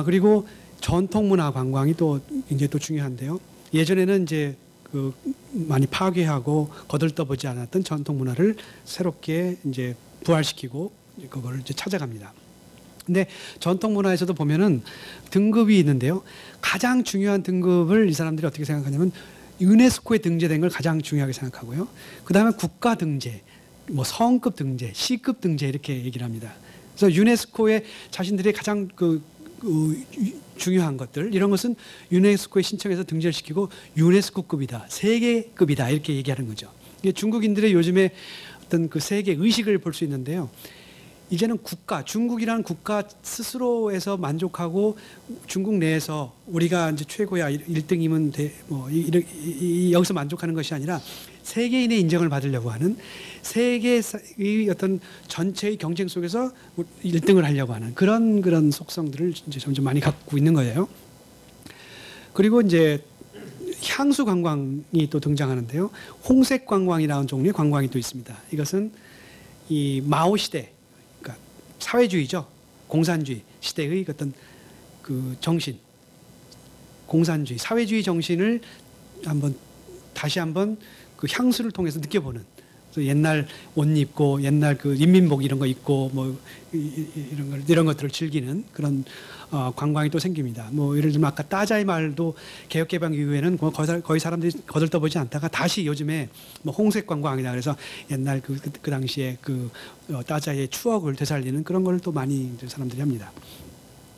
그리고 전통문화 관광이 또 굉장히 또 중요한데요. 예전에는 이제 그 많이 파괴하고 거들떠보지 않았던 전통문화를 새롭게 이제 부활시키고 그걸 이제 찾아갑니다. 근데 전통 문화에서도 보면은 등급이 있는데요. 가장 중요한 등급을 이 사람들이 어떻게 생각하냐면 유네스코에 등재된 걸 가장 중요하게 생각하고요. 그다음에 국가 등재, 뭐 성급 등재, 시급 등재 이렇게 얘기를 합니다. 그래서 유네스코에 자신들이 가장 중요한 것들 이런 것은 유네스코에 신청해서 등재를 시키고 유네스코급이다, 세계급이다 이렇게 얘기하는 거죠. 이게 중국인들의 요즘에 어떤 그 세계 의식을 볼 수 있는데요. 이제는 중국이라는 국가 스스로에서 만족하고 중국 내에서 우리가 이제 최고야 1등이면 여기서 만족하는 것이 아니라 세계인의 인정을 받으려고 하는 세계의 어떤 전체의 경쟁 속에서 1등을 하려고 하는 그런 속성들을 이제 점점 많이 갖고 있는 거예요. 그리고 이제 향수 관광이 또 등장하는데요. 홍색 관광이라는 종류의 관광이 또 있습니다. 이것은 이 마오 시대 사회주의죠. 공산주의 시대의 어떤 그 정신, 공산주의, 사회주의 정신을 다시 한번 그 향수를 통해서 느껴보는. 그래서 옛날 옷 입고 옛날 그 인민복 이런 거 입고 뭐 이런 것들을 즐기는 그런 관광이 또 생깁니다. 뭐 예를 들면 아까 따자의 말도 개혁 개방 이후에는 거의 사람들이 거들떠보지 않다가 다시 요즘에 뭐 홍색 관광이다 그래서 옛날 그 당시에 그 따자의 추억을 되살리는 그런 걸 또 많이 사람들이 합니다.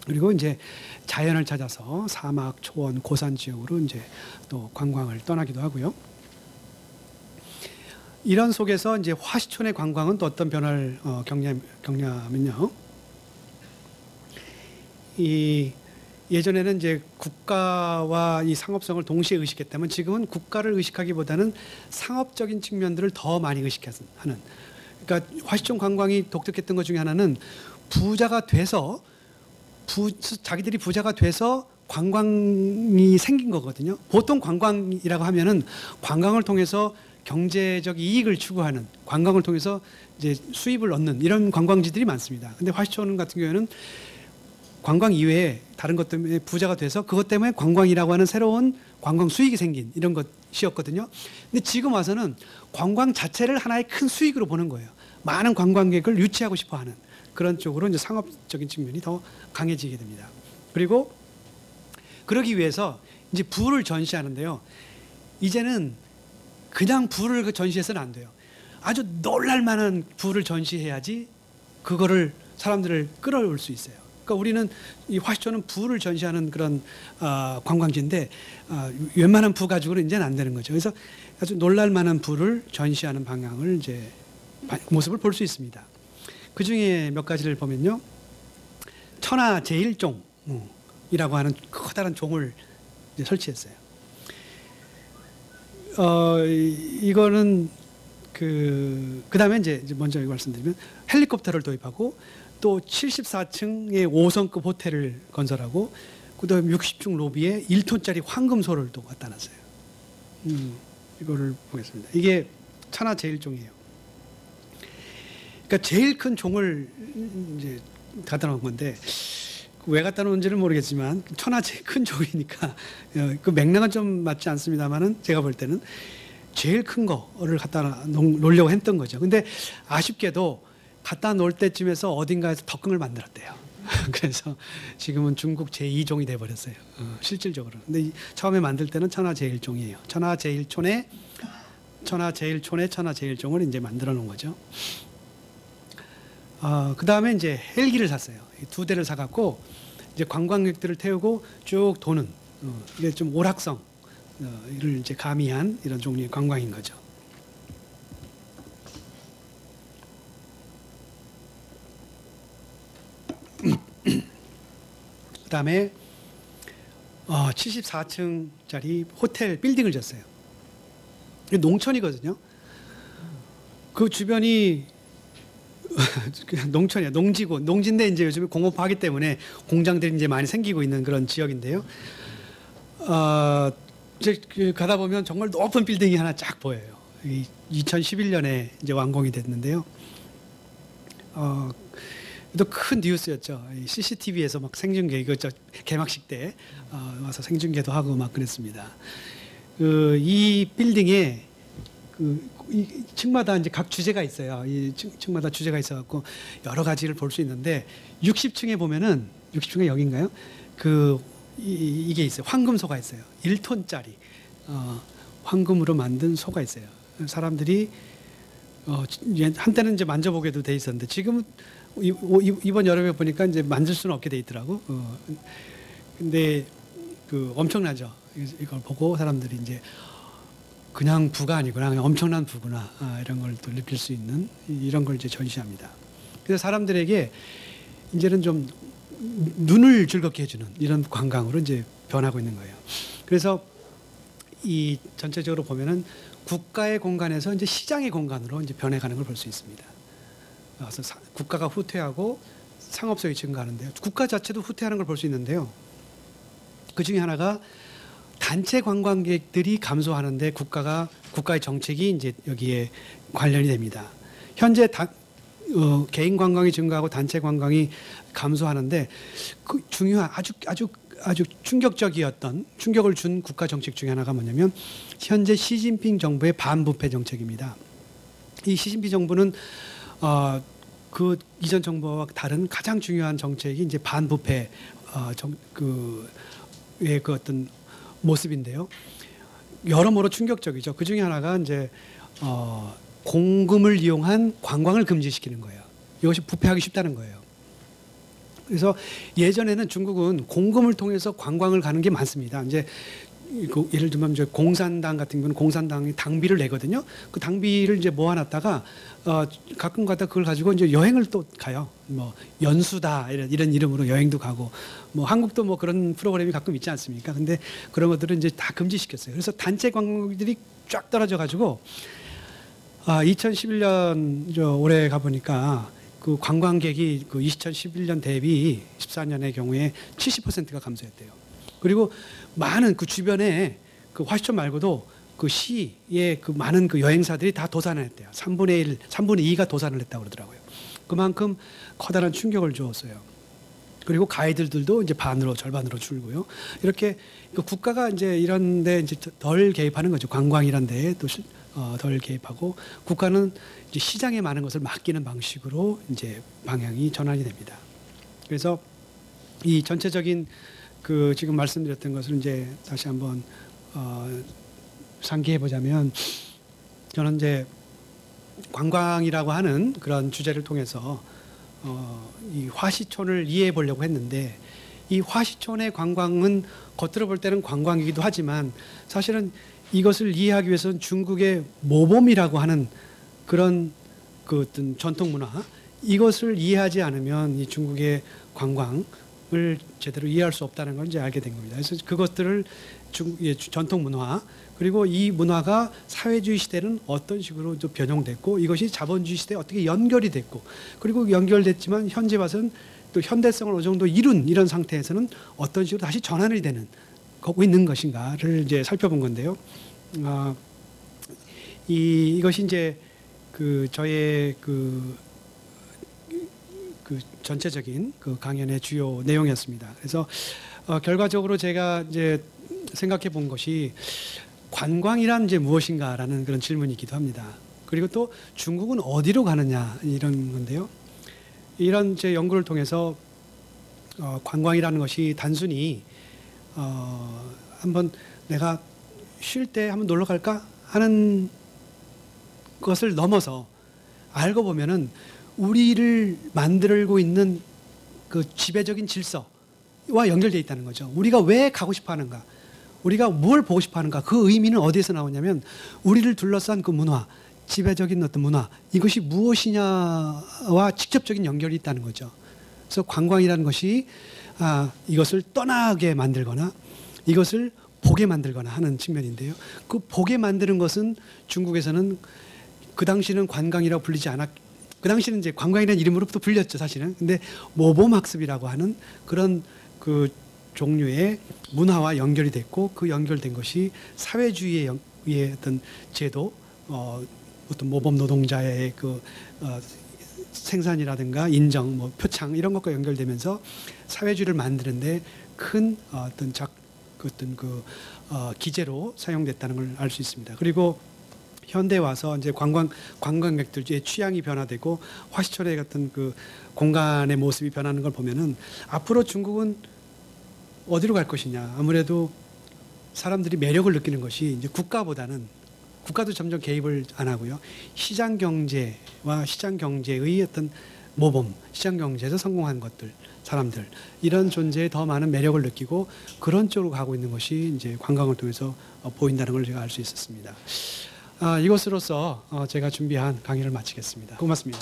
그리고 이제 자연을 찾아서 사막, 초원, 고산 지역으로 이제 또 관광을 떠나기도 하고요. 이런 속에서 이제 화시촌의 관광은 또 어떤 변화를 겪냐면요. 이 예전에는 이제 국가와 이 상업성을 동시에 의식했다면 지금은 국가를 의식하기보다는 상업적인 측면들을 더 많이 의식하는. 그러니까 화시촌 관광이 독특했던 것 중에 하나는 부자가 돼서 자기들이 부자가 돼서 관광이 생긴 거거든요. 보통 관광이라고 하면은 관광을 통해서 경제적 이익을 추구하는, 관광을 통해서 이제 수입을 얻는 이런 관광지들이 많습니다. 근데 화시촌 같은 경우에는 관광 이외에 다른 것 때문에 부자가 돼서 그것 때문에 관광이라고 하는 새로운 관광 수익이 생긴 이런 것이었거든요. 근데 지금 와서는 관광 자체를 하나의 큰 수익으로 보는 거예요. 많은 관광객을 유치하고 싶어 하는 그런 쪽으로 이제 상업적인 측면이 더 강해지게 됩니다. 그리고 그러기 위해서 이제 부를 전시하는데요. 이제는 그냥 부를 전시해서는 안 돼요. 아주 놀랄 만한 부를 전시해야지 그거를 사람들을 끌어올 수 있어요. 그러니까 우리는 이 화시촌은 부를 전시하는 그런 관광지인데 웬만한 부 가지고는 이제는 안 되는 거죠. 그래서 아주 놀랄 만한 부를 전시하는 방향을 이제 모습을 볼 수 있습니다. 그 중에 몇 가지를 보면요. 천하 제일종이라고 하는 커다란 종을 이제 설치했어요. 이거는 그다음에 이제 먼저 말씀드리면 헬리콥터를 도입하고 또 74층의 5성급 호텔을 건설하고 그다음에 60층 로비에 1톤짜리 황금소를 또 갖다 놨어요. 이거를 보겠습니다. 이게 천하 제일종이에요. 그러니까 제일 큰 종을 이제 갖다 놓은 건데 왜 갖다 놓은지는 모르겠지만 천하 제일 큰 종이니까 그 맥락은 좀 맞지 않습니다만은 제가 볼 때는 제일 큰 거를 갖다 놓으려고 했던 거죠. 근데 아쉽게도 갖다 놓을 때쯤에서 어딘가에서 더 큰 걸 만들었대요. 그래서 지금은 중국 제2종이 돼버렸어요. 실질적으로. 근데 처음에 만들 때는 천하 제일종이에요. 천하 제일촌에 천하 제일종을 이제 만들어 놓은 거죠. 그 다음에 이제 헬기를 샀어요. 2대를 사갖고 이제 관광객들을 태우고 쭉 도는 이게 좀 오락성을 이제 가미한 이런 종류의 관광인 거죠. 그 다음에 74층짜리 호텔 빌딩을 졌어요. 농촌이거든요. 그 주변이 농촌이야, 농지고 농지인데 이제 요즘에 공업화하기 때문에 공장들이 이제 많이 생기고 있는 그런 지역인데요. 이제 가다 보면 정말 높은 빌딩이 하나 쫙 보여요. 2011년에 이제 완공이 됐는데요. 또 큰 뉴스였죠. CCTV에서 막 생중계 이거 개막식 때 와서 생중계도 하고 막 그랬습니다. 이 빌딩에 이 층마다 이제 각 주제가 있어요. 이 층마다 주제가 있어갖고 여러 가지를 볼 수 있는데 60층에 보면은 60층에 여긴가요? 이게 있어요. 황금소가 있어요. 1톤짜리 황금으로 만든 소가 있어요. 사람들이 한때는 이제 만져보게도 돼 있었는데 지금 이번 여름에 보니까 이제 만질 수는 없게 돼 있더라고. 근데 엄청나죠. 이걸 보고 사람들이 이제 그냥 부가 아니구나, 그냥 엄청난 부구나 이런 걸 또 느낄 수 있는 이런 걸 이제 전시합니다. 그래서 사람들에게 이제는 좀 눈을 즐겁게 해주는 이런 관광으로 이제 변하고 있는 거예요. 그래서 이 전체적으로 보면은 국가의 공간에서 이제 시장의 공간으로 이제 변해가는 걸 볼 수 있습니다. 그래서 국가가 후퇴하고 상업성이 증가하는데요. 국가 자체도 후퇴하는 걸 볼 수 있는데요. 그 중에 하나가 단체 관광객들이 감소하는데 국가의 정책이 이제 여기에 관련이 됩니다. 현재 개인 관광이 증가하고 단체 관광이 감소하는데 그 중요한 아주 충격을 준 국가 정책 중에 하나가 뭐냐면 현재 시진핑 정부의 반부패 정책입니다. 이 시진핑 정부는 그 이전 정부와 다른 가장 중요한 정책이 이제 반부패 그 어떤 모습인데요. 여러모로 충격적이죠. 그 중에 하나가 이제 공금을 이용한 관광을 금지시키는 거예요. 이것이 부패하기 쉽다는 거예요. 그래서 예전에는 중국은 공금을 통해서 관광을 가는 게 많습니다. 이제 예를 들면 이제 공산당 같은 경우는 공산당이 당비를 내거든요. 그 당비를 이제 모아놨다가 가끔 가다 그걸 가지고 이제 여행을 또 가요. 뭐 연수다 이런 이름으로 여행도 가고 뭐 한국도 뭐 그런 프로그램이 가끔 있지 않습니까? 근데 그런 것들은 이제 다 금지시켰어요. 그래서 단체 관광객들이 쫙 떨어져 가지고 2011년 올해 가 보니까 그 관광객이 그 2011년 대비 14년의 경우에 70%가 감소했대요. 그리고 많은 그 주변에 그 화시촌 말고도 그 시의 그 많은 그 여행사들이 다 도산을 했대요. 3분의 1, 3분의 2가 도산을 했다고 그러더라고요. 그만큼 커다란 충격을 주었어요. 그리고 가이드들도 이제 절반으로 줄고요. 이렇게 그 국가가 이제 이런 데 이제 덜 개입하는 거죠. 관광이란 데에 또 덜 개입하고 국가는 이제 시장에 많은 것을 맡기는 방식으로 이제 방향이 전환이 됩니다. 그래서 이 전체적인 그 지금 말씀드렸던 것을 이제 다시 한번 상기해 보자면 저는 이제 관광이라고 하는 그런 주제를 통해서 이 화시촌을 이해해 보려고 했는데 이 화시촌의 관광은 겉으로 볼 때는 관광이기도 하지만 사실은 이것을 이해하기 위해서는 중국의 모범이라고 하는 그런 그 어떤 전통 문화 이것을 이해하지 않으면 이 중국의 관광을 제대로 이해할 수 없다는 걸 이제 알게 된 겁니다. 그래서 그것들을 중국의 전통 문화 그리고 이 문화가 사회주의 시대는 어떤 식으로 또 변형됐고 이것이 자본주의 시대에 어떻게 연결이 됐고 그리고 연결됐지만 현재 와서는 또 현대성을 어느 정도 이룬 이런 상태에서는 어떤 식으로 다시 전환이 되는 거고 있는 것인가를 이제 살펴본 건데요. 이것이 이제 그 저의 그 전체적인 그 강연의 주요 내용이었습니다. 그래서 결과적으로 제가 이제 생각해 본 것이 관광이란 이제 무엇인가라는 그런 질문이기도 합니다. 그리고 또 중국은 어디로 가느냐 이런 건데요. 이런 제 연구를 통해서 관광이라는 것이 단순히 한번 내가 쉴 때 한번 놀러 갈까 하는 것을 넘어서 알고 보면은 우리를 만들고 있는 그 지배적인 질서와 연결되어 있다는 거죠. 우리가 왜 가고 싶어 하는가? 우리가 뭘 보고 싶어 하는가? 그 의미는 어디에서 나오냐면 우리를 둘러싼 그 문화, 지배적인 어떤 문화, 이것이 무엇이냐와 직접적인 연결이 있다는 거죠. 그래서 관광이라는 것이 이것을 떠나게 만들거나 이것을 보게 만들거나 하는 측면인데요. 그 보게 만드는 것은 중국에서는 그 당시는 관광이라고 불리지 그 당시는 이제 관광이라는 이름으로부터 불렸죠, 사실은. 근데 모범학습이라고 하는 그런 그 종류의 문화와 연결이 됐고 그 연결된 것이 사회주의의 어떤 제도, 어떤 모범 노동자의 그 생산이라든가 인정, 뭐 표창 이런 것과 연결되면서 사회주의를 만드는데 큰 어떤 기제로 사용됐다는 걸 알 수 있습니다. 그리고 현대 와서 이제 관광객들의 취향이 변화되고 화시촌의 같은 그 공간의 모습이 변하는 걸 보면은 앞으로 중국은 어디로 갈 것이냐. 아무래도 사람들이 매력을 느끼는 것이 이제 국가도 점점 개입을 안 하고요. 시장 경제와 시장 경제의 어떤 모범, 시장 경제에서 성공한 것들, 사람들 이런 존재에 더 많은 매력을 느끼고 그런 쪽으로 가고 있는 것이 이제 관광을 통해서 보인다는 걸 제가 알 수 있었습니다. 이것으로서 제가 준비한 강의를 마치겠습니다. 고맙습니다.